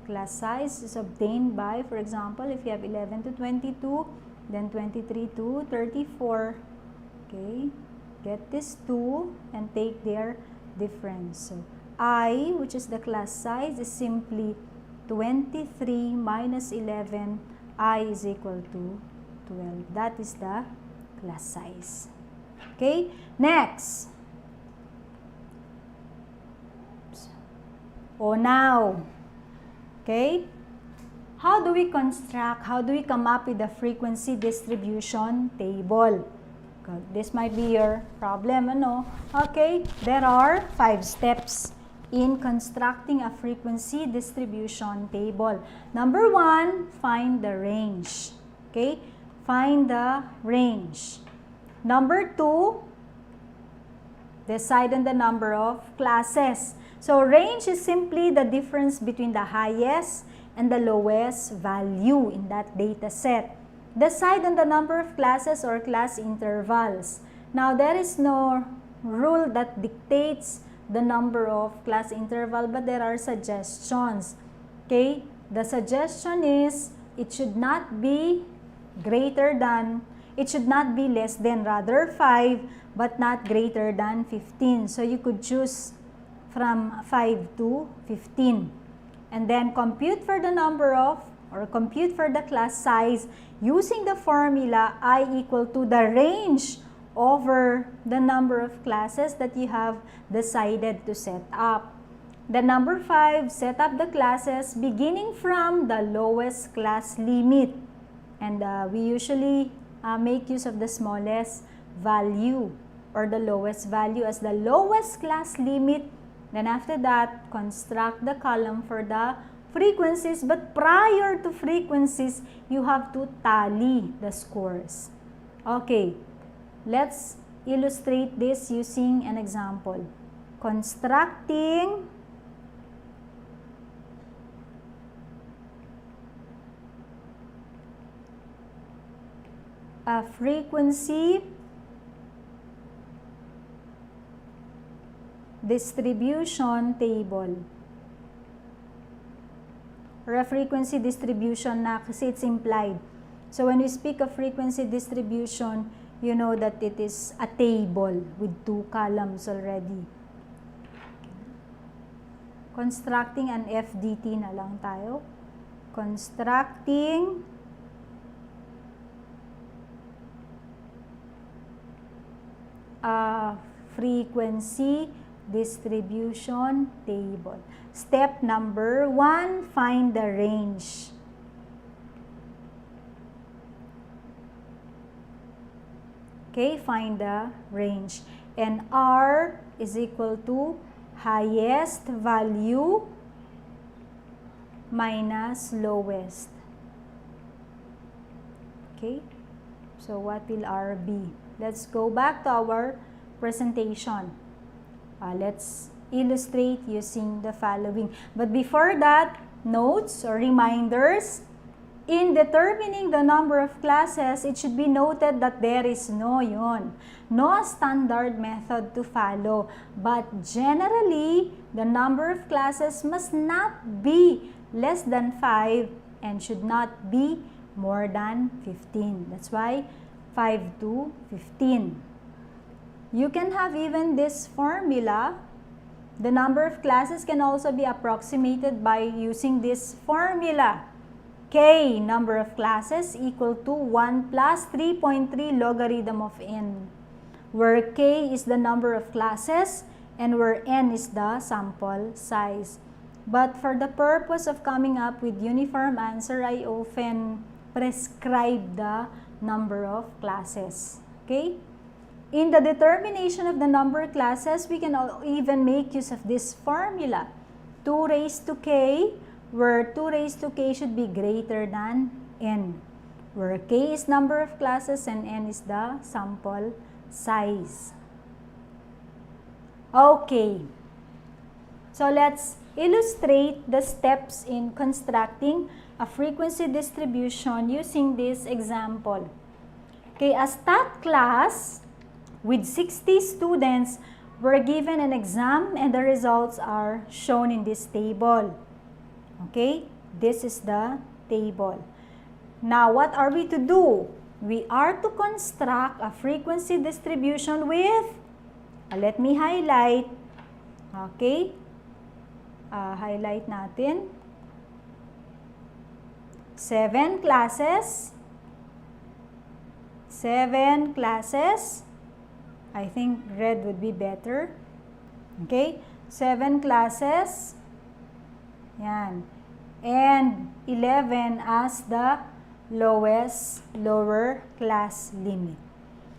Class size is obtained by, for example, if you have 11 to 22, then 23 to 34. Okay, get this 2 and take their difference. So I, which is the class size, is simply 23 minus 11. I is equal to 12. That is the class size. Okay, next. Now, okay, how do we come up with the frequency distribution table? This might be your problem, Okay, there are 5 steps in constructing a frequency distribution table. Number 1, find the range. Okay, find the range. Number 2, decide on the number of classes. So range is simply the difference between the highest and the lowest value in that data set. Decide on the number of classes or class intervals. Now, there is no rule that dictates the number of class interval, but there are suggestions. Okay? The suggestion is it should not be less than rather 5, but not greater than 15. So you could choose from 5 to 15. And then compute for the class size using the formula I equal to the range over the number of classes that you have decided to set up. The number 5, set up the classes beginning from the lowest class limit. And we usually make use of the smallest value or the lowest value as the lowest class limit. Then after that, construct the column for the frequencies. But prior to frequencies, you have to tally the scores. Okay, let's illustrate this using an example. Constructing a frequency distribution table. Or a frequency distribution na kasi it's implied. So when we speak of frequency distribution, you know that it is a table with 2 columns already. Constructing an FDT na lang tayo. Constructing a frequency distribution table. Step number 1, find the range. Okay, find the range. And R is equal to highest value minus lowest. Okay, so what will R be? Let's go back to our presentation. Let's illustrate using the following. But before that, notes or reminders. In determining the number of classes, it should be noted that there is no standard method to follow. But generally, the number of classes must not be less than 5 and should not be more than 15. That's why 5 to 15. You can have even this formula. The number of classes can also be approximated by using this formula. K, number of classes, equal to 1 plus 3.3 logarithm of n, where K is the number of classes and where n is the sample size. But for the purpose of coming up with uniform answer, I often prescribe the number of classes. Okay? In the determination of the number of classes, we can even make use of this formula. 2 raised to k, where 2 raised to k should be greater than n, where k is number of classes and n is the sample size. Okay, so let's illustrate the steps in constructing a frequency distribution using this example. Okay, a stat class with 60 students were given an exam and the results are shown in this table. Okay, this is the table. Now, what are we to do? We are to construct a frequency distribution with, let me highlight. Okay, highlight natin. 7 classes. 7 classes. I think red would be better. Okay, 7 classes. Yan. And 11 as the lower class limit.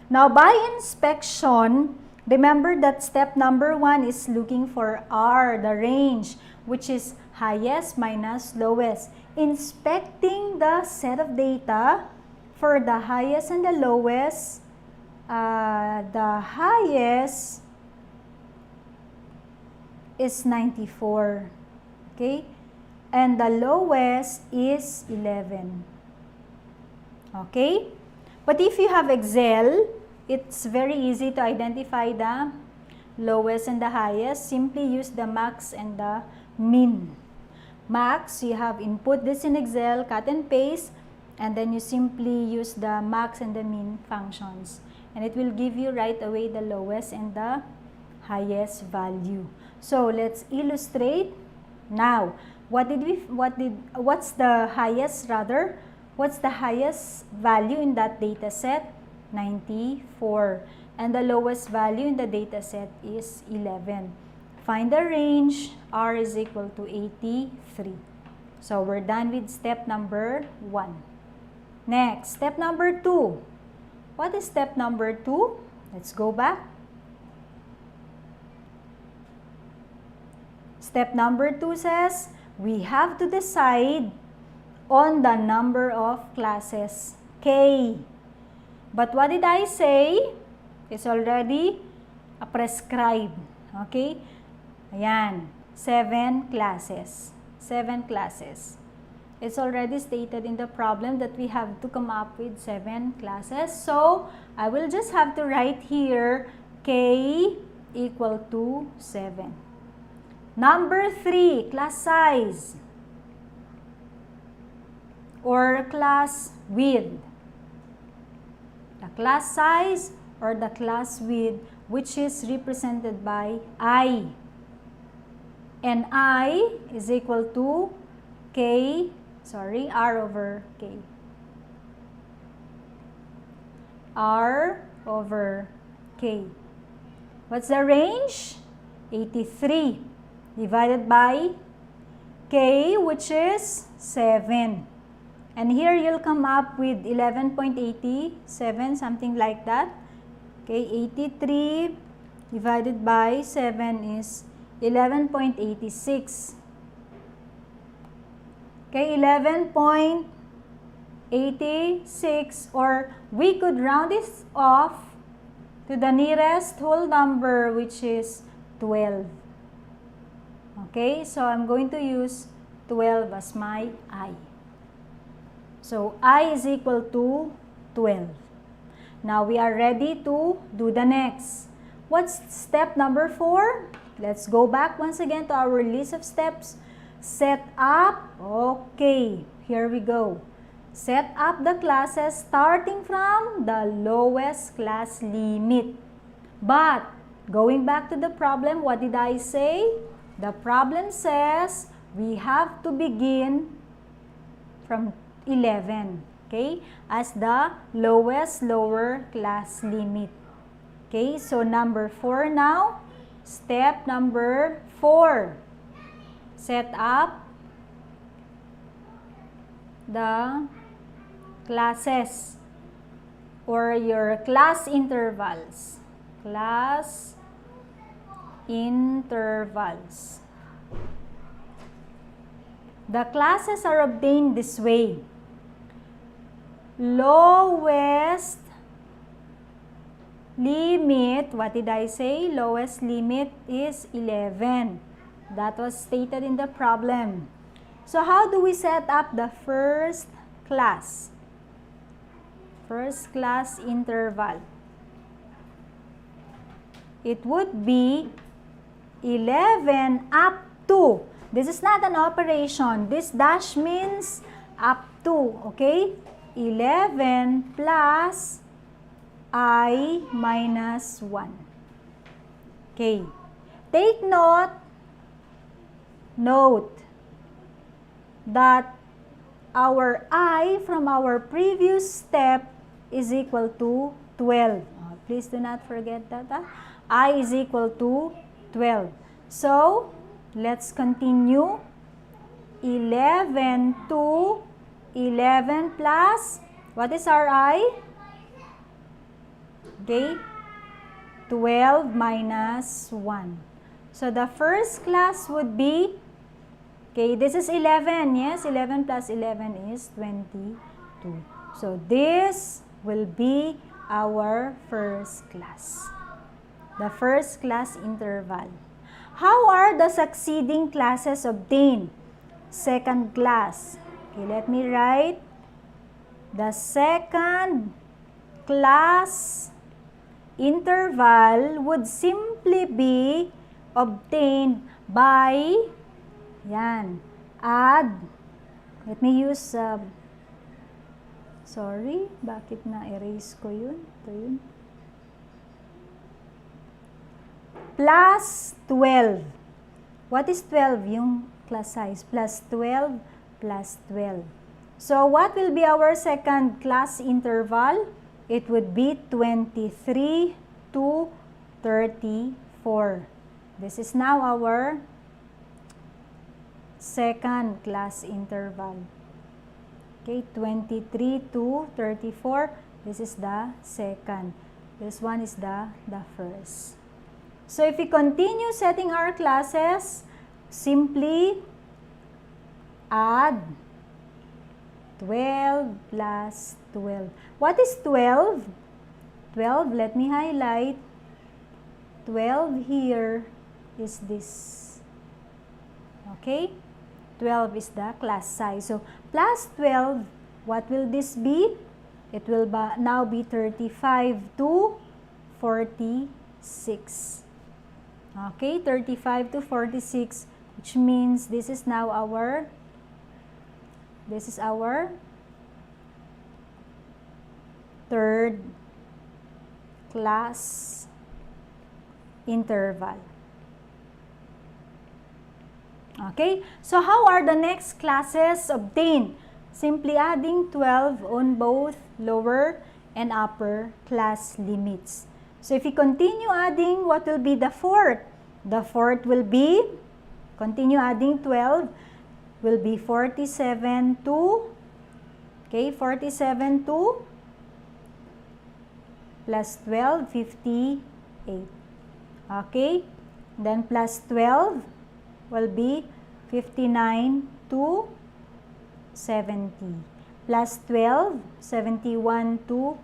Now, by inspection, remember that step number 1 is looking for R, the range, which is highest minus lowest. Inspecting the set of data for the highest and the lowest, the highest is 94. Okay? And the lowest is 11. Okay? But if you have Excel, it's very easy to identify the lowest and the highest. Simply use the max and the min. Max, you have input this in Excel, cut and paste, and then you simply use the max and the min functions. And it will give you right away the lowest and the highest value. So let's illustrate. Now, what's the highest rather? What's the highest value in that data set? 94. And the lowest value in the data set is 11. Find the range. R is equal to 83. So we're done with step number 1. Next, step number 2. What is step number 2? Let's go back. Step number 2 says we have to decide on the number of classes, K. But what did I say? It's already prescribed. Okay? Ayan. 7 classes. 7 classes. It's already stated in the problem that we have to come up with 7 classes. So, I will just have to write here K equal to 7. Number 3, class size or class width. The class size or the class width, which is represented by I. And I is equal to R over K. R over K. What's the range? 83 divided by K, which is 7. And here you'll come up with 11.87, something like that. Okay, 83 divided by 7 is 11.86. Okay, 11.86, or we could round this off to the nearest whole number, which is 12. Okay, so I'm going to use 12 as my I. So, I is equal to 12. Now, we are ready to do the next. What's step number 4? Let's go back once again to our list of steps. Set up. Okay, here we go. Set up the classes starting from the lowest class limit. But, going back to the problem, what did I say? The problem says we have to begin from 11, okay, as the lowest lower class limit. Okay, so number 4 now. Step number 4. Set up the classes or your class intervals. Class intervals. The classes are obtained this way. Lowest limit, what did I say? Lowest limit is 11. That was stated in the problem. So how do we set up the first class? First class interval. It would be 11 up to. This is not an operation. This dash means up to, okay? 11 plus I minus 1. Okay. Take note that our I from our previous step is equal to 12. Please do not forget that. I is equal to 12. So, let's continue. 11 to 11 plus, what is our I? Okay, 12 minus 1. So, the first class would be, okay, this is 11, yes? 11 plus 11 is 22. So, this will be our first class. The first class interval. How are the succeeding classes obtained? Second class. Okay, let me write. The second class interval would simply be obtained by, yan, add. Let me use, sorry, bakit na-erase ko yun? Ito yun. Plus 12. What is 12? Yung class size. Plus 12 plus 12. So, what will be our second class interval? It would be 23 to 34. This is now our second class interval. Okay, 23 to 34. This is the second. This one is the first. So, if we continue setting our classes, simply add 12 plus 12. What is 12? 12, let me highlight. 12 here is this. Okay? 12 is the class size. So, plus 12, what will this be? It will now be 35 to 46. Okay, 35 to 46, which means this is now our third class interval. Okay, so how are the next classes obtained? Simply adding 12 on both lower and upper class limits. So if we continue adding, what will be the fourth? The fourth will be, continue adding 12, will be 47 to, okay, 47 to plus 12, 58. Okay, then plus 12 will be 59 to 70. Plus 12, 71 to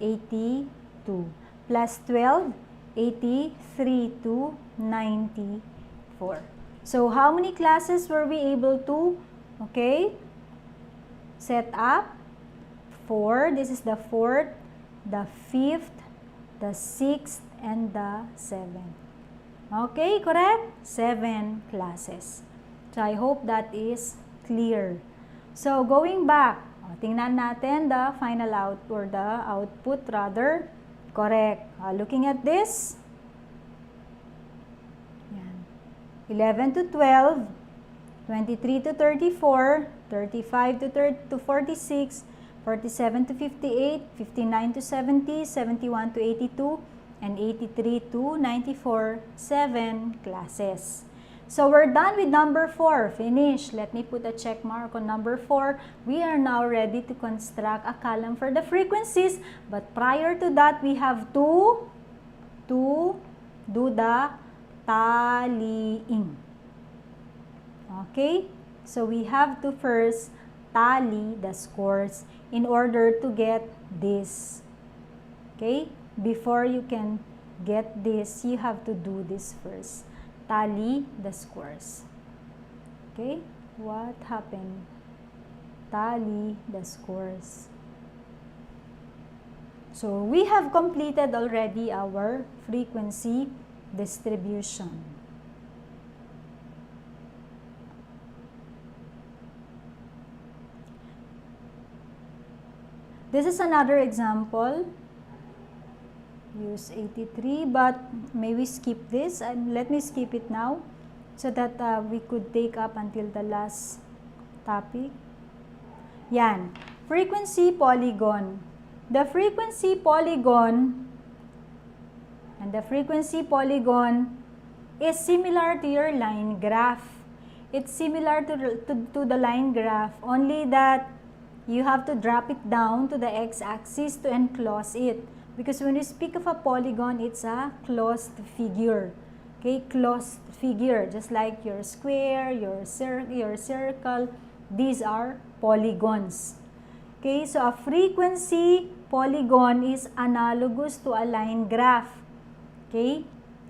82. Plus 12, 83 to 94. So, how many classes were we able to, okay, set up? 4. This is the fourth, the fifth, the sixth, and the seventh. Okay, correct? 7 classes. So, I hope that is clear. So, going back, tingnan natin the final output, or the output rather. Correct. Looking at this, 11 to 12, 23 to 34, 35 to 46, 47 to 58, 59 to 70, 71 to 82, and 83 to 94, 7 classes. So we're done with number 4. Finish. Let me put a check mark on number 4. We are now ready to construct a column for the frequencies. But prior to that, we have to do the tallying. Okay? So we have to first tally the scores in order to get this. Okay? Before you can get this, you have to do this first. Tally the scores. Okay? What happened? Tally the scores. So, we have completed already our frequency distribution. This is another example. Use 83, but may we skip this? Let me skip it now so that we could take up until the last topic. Yan. Frequency polygon. The frequency polygon is similar to your line graph. It's similar to the line graph, only that you have to drop it down to the x-axis to enclose it. Because when you speak of a polygon, it's a closed figure. Okay, closed figure. Just like your square, your circle, these are polygons. Okay, so a frequency polygon is analogous to a line graph. Okay,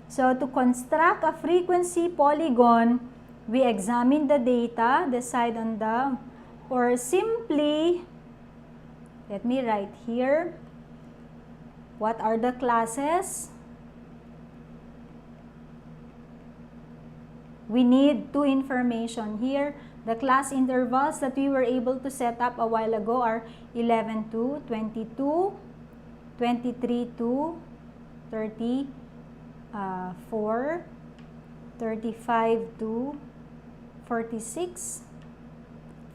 So to construct a frequency polygon, we examine the data, decide on the, or simply, let me write here, what are the classes? We need two information here. The class intervals that we were able to set up a while ago are 11 to 22, 23 to 34, 35 to 46,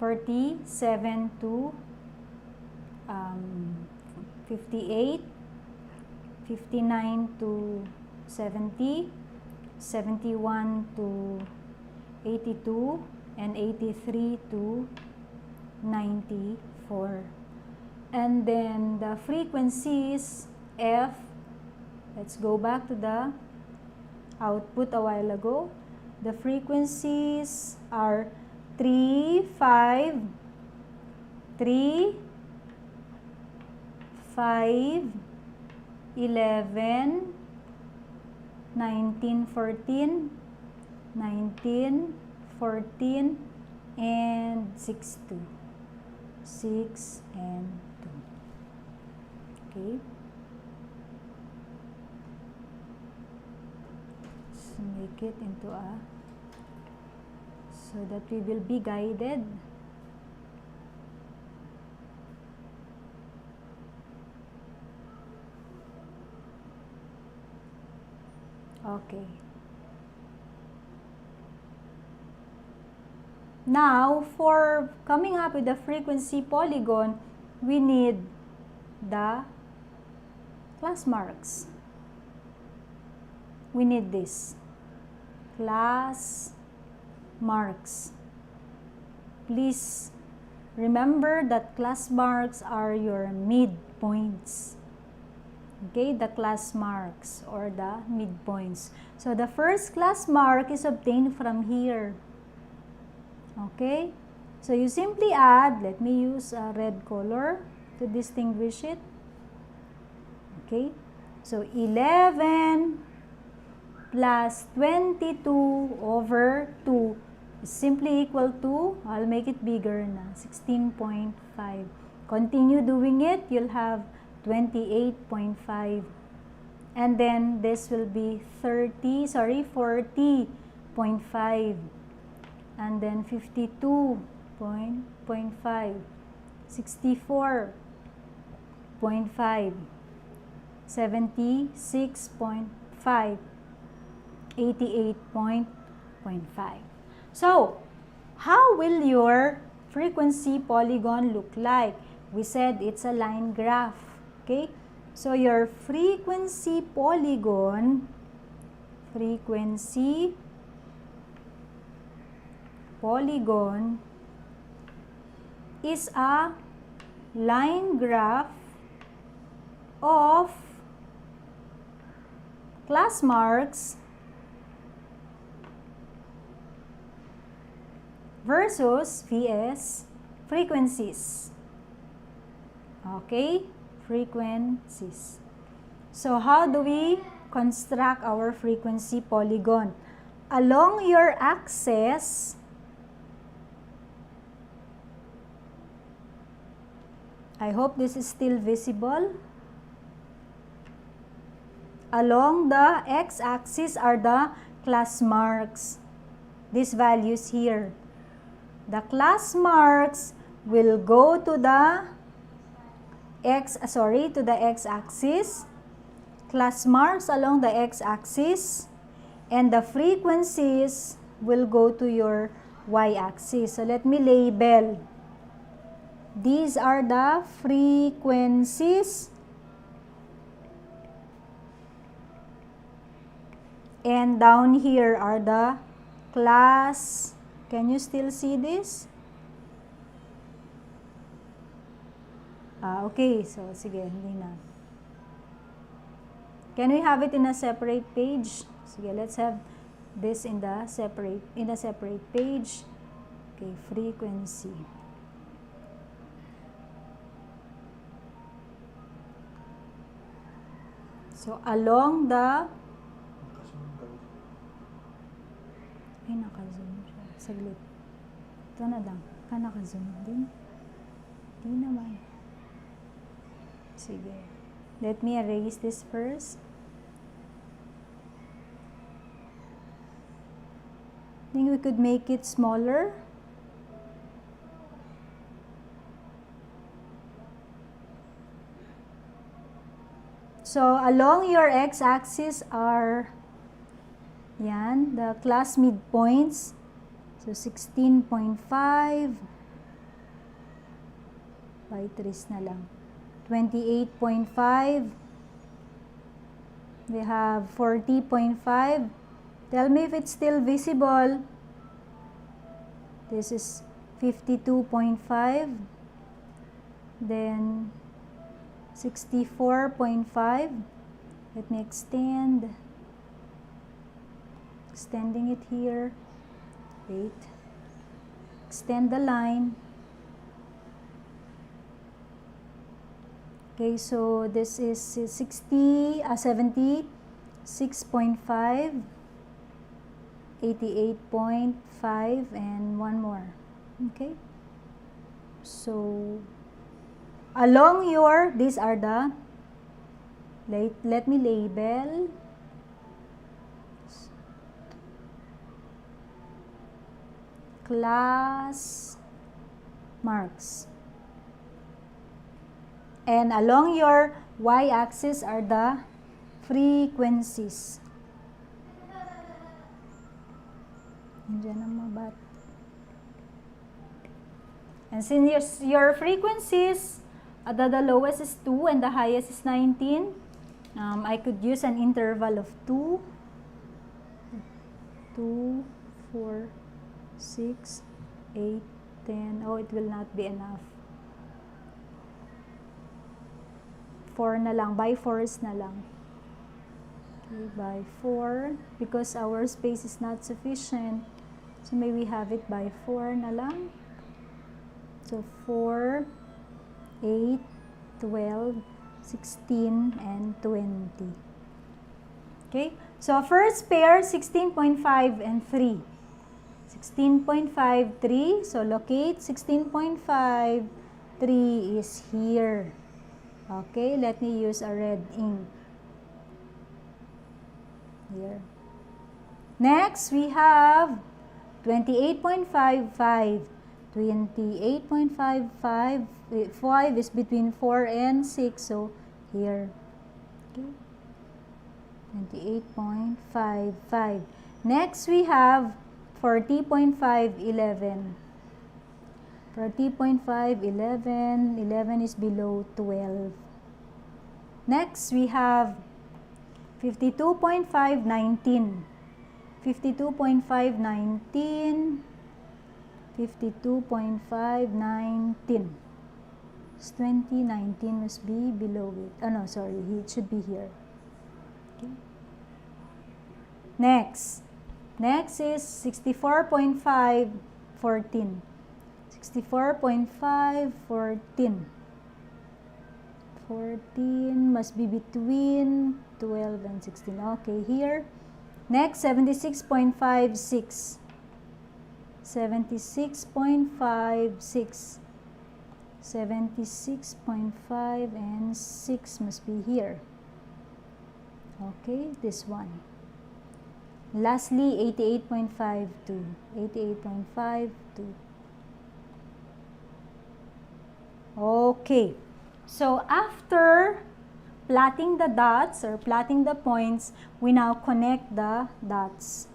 47 to 58, 59 to 70, 71 to 82, and 83 to 94. And then the frequencies F, let's go back to the output a while ago. The frequencies are 3, 5, 3, 5, 11, 19, 14, 19, 14, and 6, 2. 6 and 2. Okay. So make it into a, so that we will be guided. Okay. Now, for coming up with the frequency polygon, we need the class marks. We need this. Class marks. Please remember that class marks are your midpoints. Okay, the class marks or the midpoints. So the first class mark is obtained from here. Okay, so you simply add, let me use a red color to distinguish it. Okay, so 11 plus 22 over 2 is simply equal to, I'll make it bigger na, 16.5. Continue doing it, you'll have 28.5. And then this will be 40.5. And then 52.5, 64.5, 76.5, 88.5. So, how will your frequency polygon look like? We said it's a line graph. Okay? So, your frequency polygon, is a line graph of class marks versus VS frequencies. Okay? Frequencies. So, how do we construct our frequency polygon? Along your axis, I hope this is still visible. Along the x-axis are the class marks. These values here. The class marks will go to the x-axis. Class marks along the x-axis, and the frequencies will go to your y-axis. So let me label. These are the frequencies, and down here are the class. Can you still see this? Okay, so sige, hindi na. Can we have it in a separate page? Sige, let's have this in a separate page. Okay, frequency. So along the naka-zoom siya. Saglit. Ito na lang. Naka-zoom din. Di naman. Sige. Let me erase this first. I think we could make it smaller. So, along your x-axis are yan, the class midpoints. So, 16.5 by 3 na lang. 28.5. We have 40.5. Tell me if it's still visible. This is 52.5. Then 64.5. Let me extend. Extending it here. Wait. Extend the line. Okay, so this is 76.5, 88.5, and one more. Okay. So, along your, these are the, let me label. Class marks. And along your y-axis are the frequencies. Nandiyan ang mabat. And since your frequencies, the lowest is 2 and the highest is 19, I could use an interval of 2, 4, 6, 8, 10. Oh, it will not be enough. 4 na lang. By 4s na lang. Okay, by 4. Because our space is not sufficient. So, may we have it by 4 na lang. So, 4, 8, 12, 16, and 20. Okay? So, first pair, 16.5 and 3. 16.5, 3. So, locate 16.5. 3 is here. Okay, let me use a red ink. Here. Next, we have 28.55. 28.55. 5 is between 4 and 6. So, here. Okay. 28.55. Next, we have 40.5, 11. 40.5, 11. 11 is below 12. Next, we have 52.5, 19. 52.5, 19. 52.5, 19. It's 20, 19 must be below it. Oh no, sorry, it should be here. Okay. Next. Next is 64.5, 14. 64.5, 14. 14 must be between 12 and 16. Okay, here. Next, 76.5, 6. 76.5, 6. 76.5 and 6 must be here. Okay, this one. Lastly, 88.5, 2. 88.5, 2. Okay. So, after plotting the dots or plotting the points, we now connect the dots.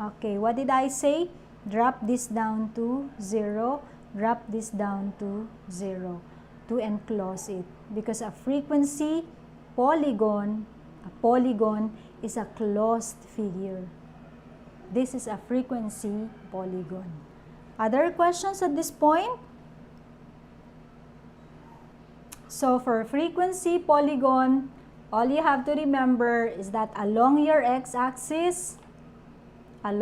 Okay, what did I say? Drop this down to 0. Drop this down to 0 to enclose it. Because a frequency polygon, a polygon is a closed figure. This is a frequency polygon. Other questions at this point? So for frequency polygon, all you have to remember is that along your x-axis are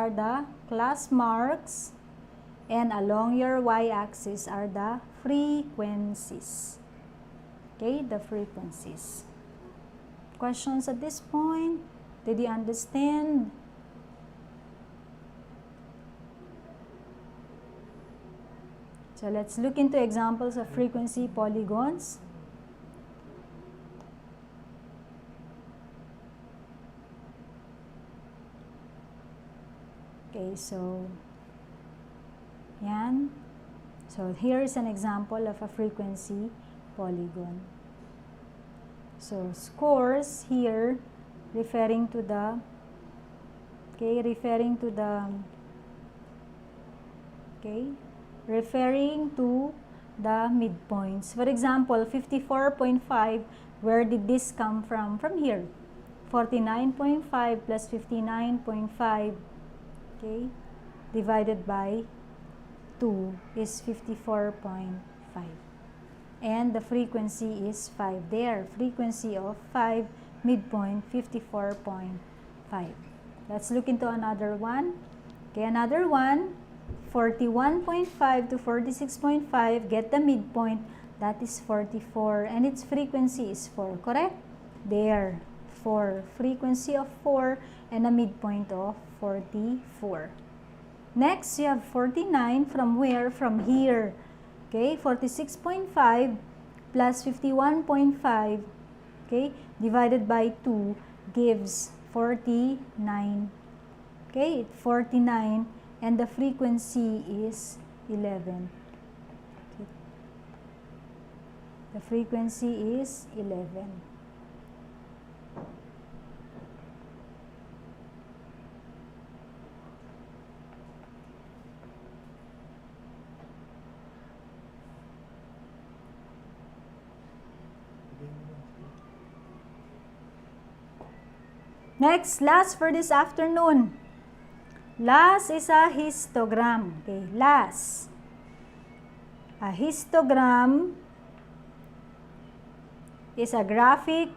the class marks, and along your y-axis are the frequencies. Okay, the frequencies. Questions at this point? Did you understand? So let's look into examples of frequency polygons. Okay, so yan. So here is an example of a frequency polygon. So scores here referring to the midpoints. For example, 54.5, where did this come from? From here. 49.5 plus 59.5, okay, divided by 2 is 54.5. And the frequency is 5 there. Frequency of 5, midpoint 54.5. Let's look into another one. Okay, another one, 41.5 to 46.5, get the midpoint, that is 44, and its frequency is 4, correct? There, 4, frequency of 4, and a midpoint of 44. Next, you have 49, from where? From here. Okay, 46.5 plus 51.5, okay, divided by 2 gives 49. Okay, 49, and the frequency is 11. Okay. The frequency is 11. Next, last for this afternoon. Last is a histogram. Okay, last. A histogram is a graphic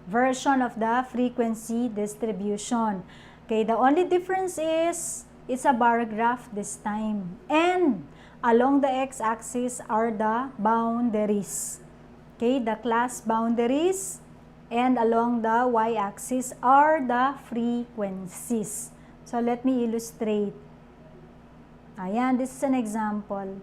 version of the frequency distribution. Okay, the only difference is it's a bar graph this time. And along the x-axis are the boundaries. Okay, the class boundaries. And along the y-axis are the frequencies. So let me illustrate. Ayan, this is an example.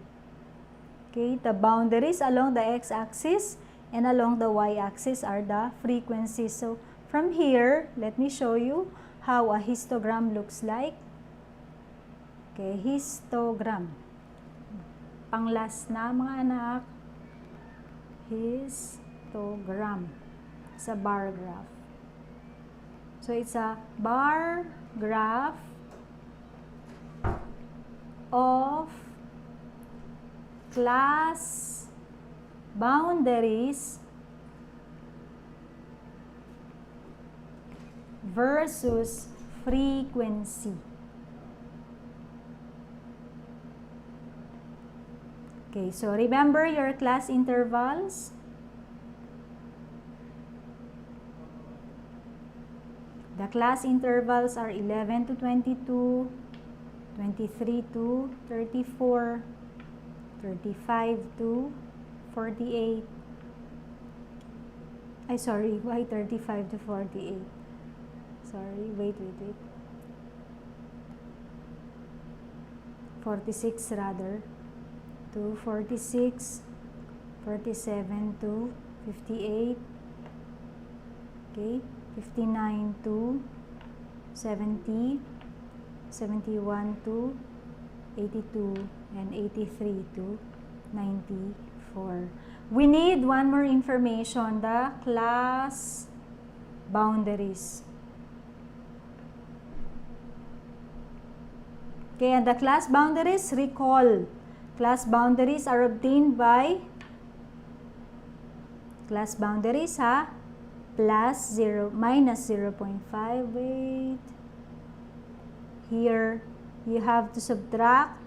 Okay, the boundaries along the x-axis and along the y-axis are the frequencies. So from here, let me show you how a histogram looks like. Okay, histogram. Panglas na mga anak. Histogram. It's a bar graph. So it's a bar graph of class boundaries versus frequency. Okay, so remember your class intervals. The class intervals are 11 to 22, 23 to 34, 35 to 48. Sorry, why 35 to 48? Sorry, wait. 46 rather, to 46, 47 to 58, okay, 59 to 70, 71 to 82, and 83 to 94. We need one more information, the class boundaries. Okay, and the class boundaries, recall, class boundaries are obtained by class boundaries, plus 0, minus 0.5, wait. Here, you have to subtract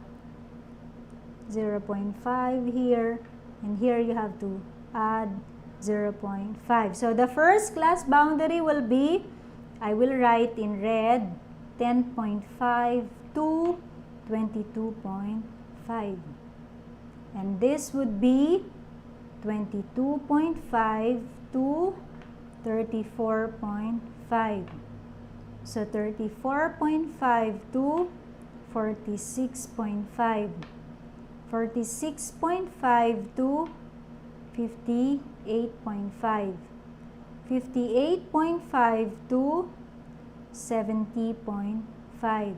0.5 here, and here you have to add 0.5. So the first class boundary will be, I will write in red, 10.5 to 22.5. And this would be 22.5 to 34.5. So 34.5 to 46.5. 46.5 to 58.5. 58.5 to 70.5.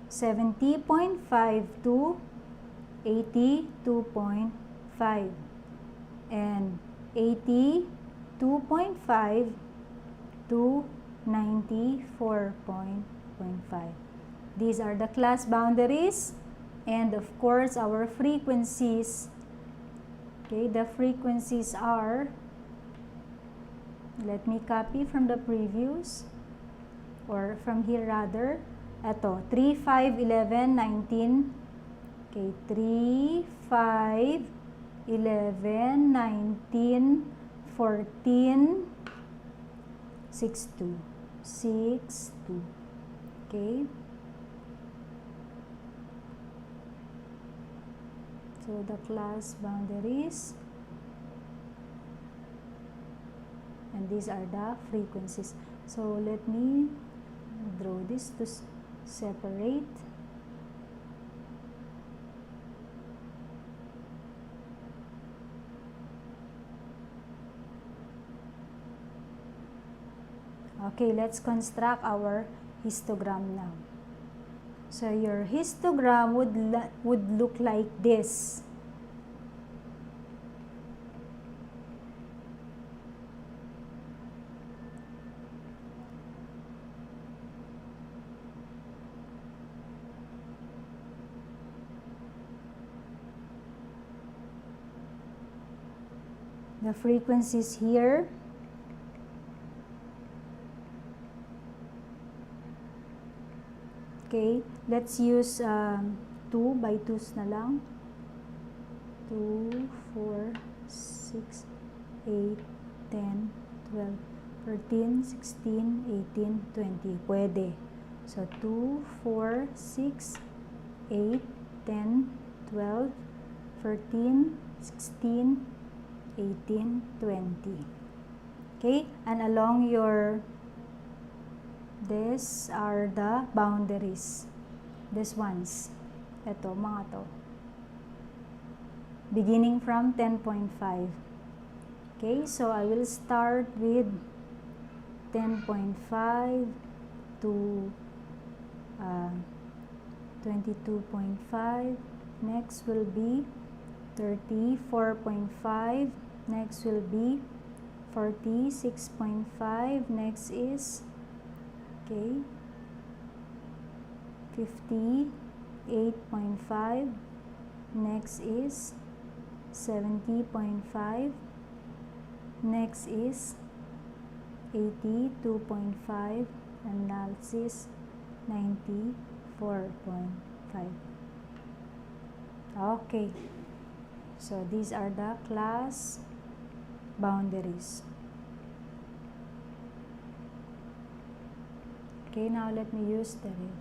70.5 to 82.5. And 82.5 to 94.5. These are the class boundaries, and of course our frequencies. Okay, the frequencies are, let me copy from the previous, or from here rather. Ito, 3, 5, 11, 19. Okay, 3, 5, 11, 19, 14, 6, 2. 6, 2. Okay. So the class boundaries, and these are the frequencies. So let me draw this to separate. Okay, let's construct our histogram now. So your histogram would look like this. The frequencies here. Okay, let's use 2 by 2s na lang. 2, 4, 6, 8, 10, 12, 13, 16, 18, 20. Pwede. So 2, 4, 6, 8, 10, 12, 13, 16, 18, 20. Okay, and along your, these are the boundaries. These ones. Ito, mga to. Beginning from 10.5. Okay, so I will start with 10.5 to 22.5. Next will be 34.5. Next will be 46.5. Next is, okay, 58.5. Next is 70.5. Next is 82.5. And next is 94.5. Okay, so these are the class boundaries. Okay, now let me use the ring.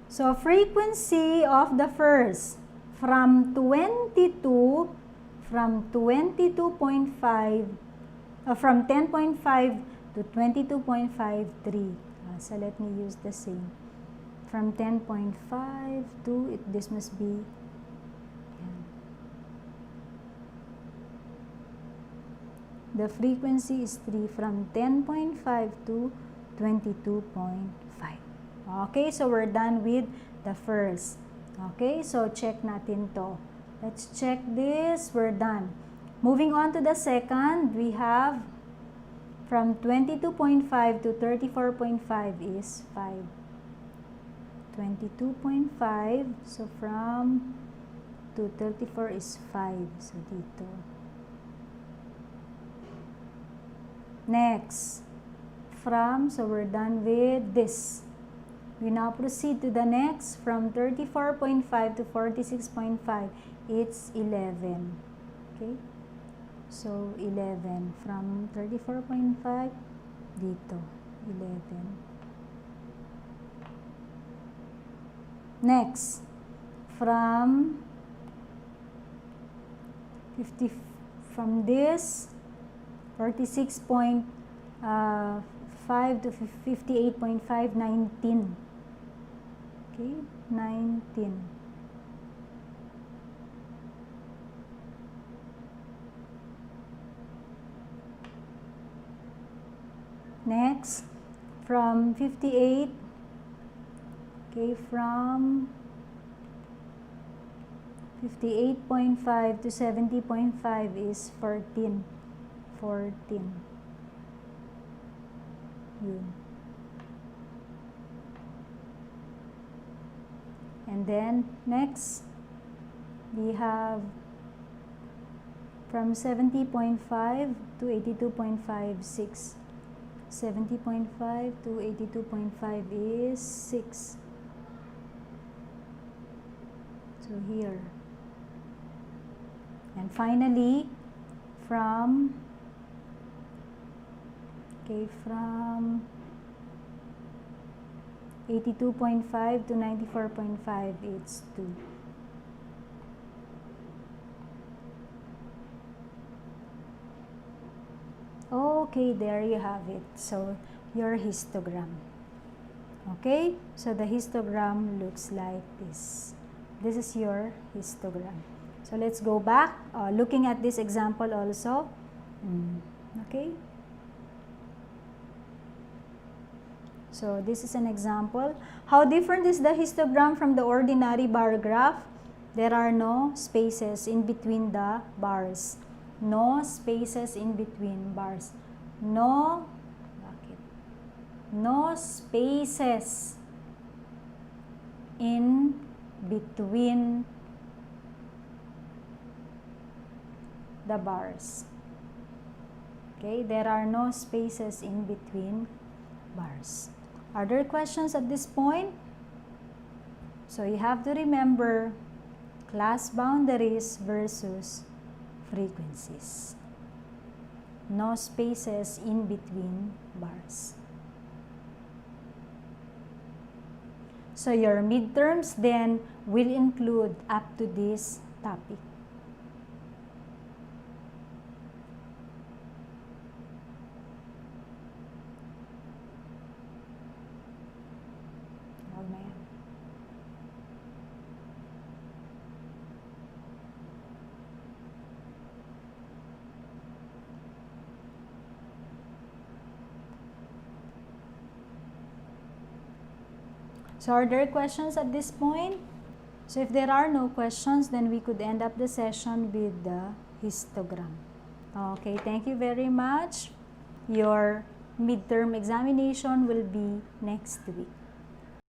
So frequency of the first from 22.5 from 10.5 to 22.53. So let me use the same. From 10.5 to this must be, the frequency is 3 from 10.5 to 22.5. Okay, so we're done with the first. Okay, so check natin to. Let's check this. We're done. Moving on to the second, we have from 22.5 to 34.5 is 5. 22.5, so from to 34 is 5. So dito. Next, so we're done with this. We now proceed to the next. From 34.5 to 46.5, it's 11. Okay? So 11. From 34.5, dito. 11. Next, from this 46.5 to 58.5, 19. Okay, 19. Next, from 58, okay, from 58.5 to 70.5 is 14. 14. Yun. And then, next, we have from 70.5 to 82.5, 6. 70.5 to 82.5 is 6. So here. And finally, from 82.5 to 94.5, it's 2. Okay, there you have it. So, your histogram. Okay, so the histogram looks like this. This is your histogram. So, let's go back, looking at this example also. Okay. So, this is an example. How different is the histogram from the ordinary bar graph? There are no spaces in between the bars. No spaces in between bars. No spaces in between the bars. Okay, there are no spaces in between bars. Are there questions at this point? So you have to remember class boundaries versus frequencies. No spaces in between bars. So your midterms then will include up to this topic. So are there questions at this point? So if there are no questions, then we could end up the session with the histogram. Okay, thank you very much. Your midterm examination will be next week.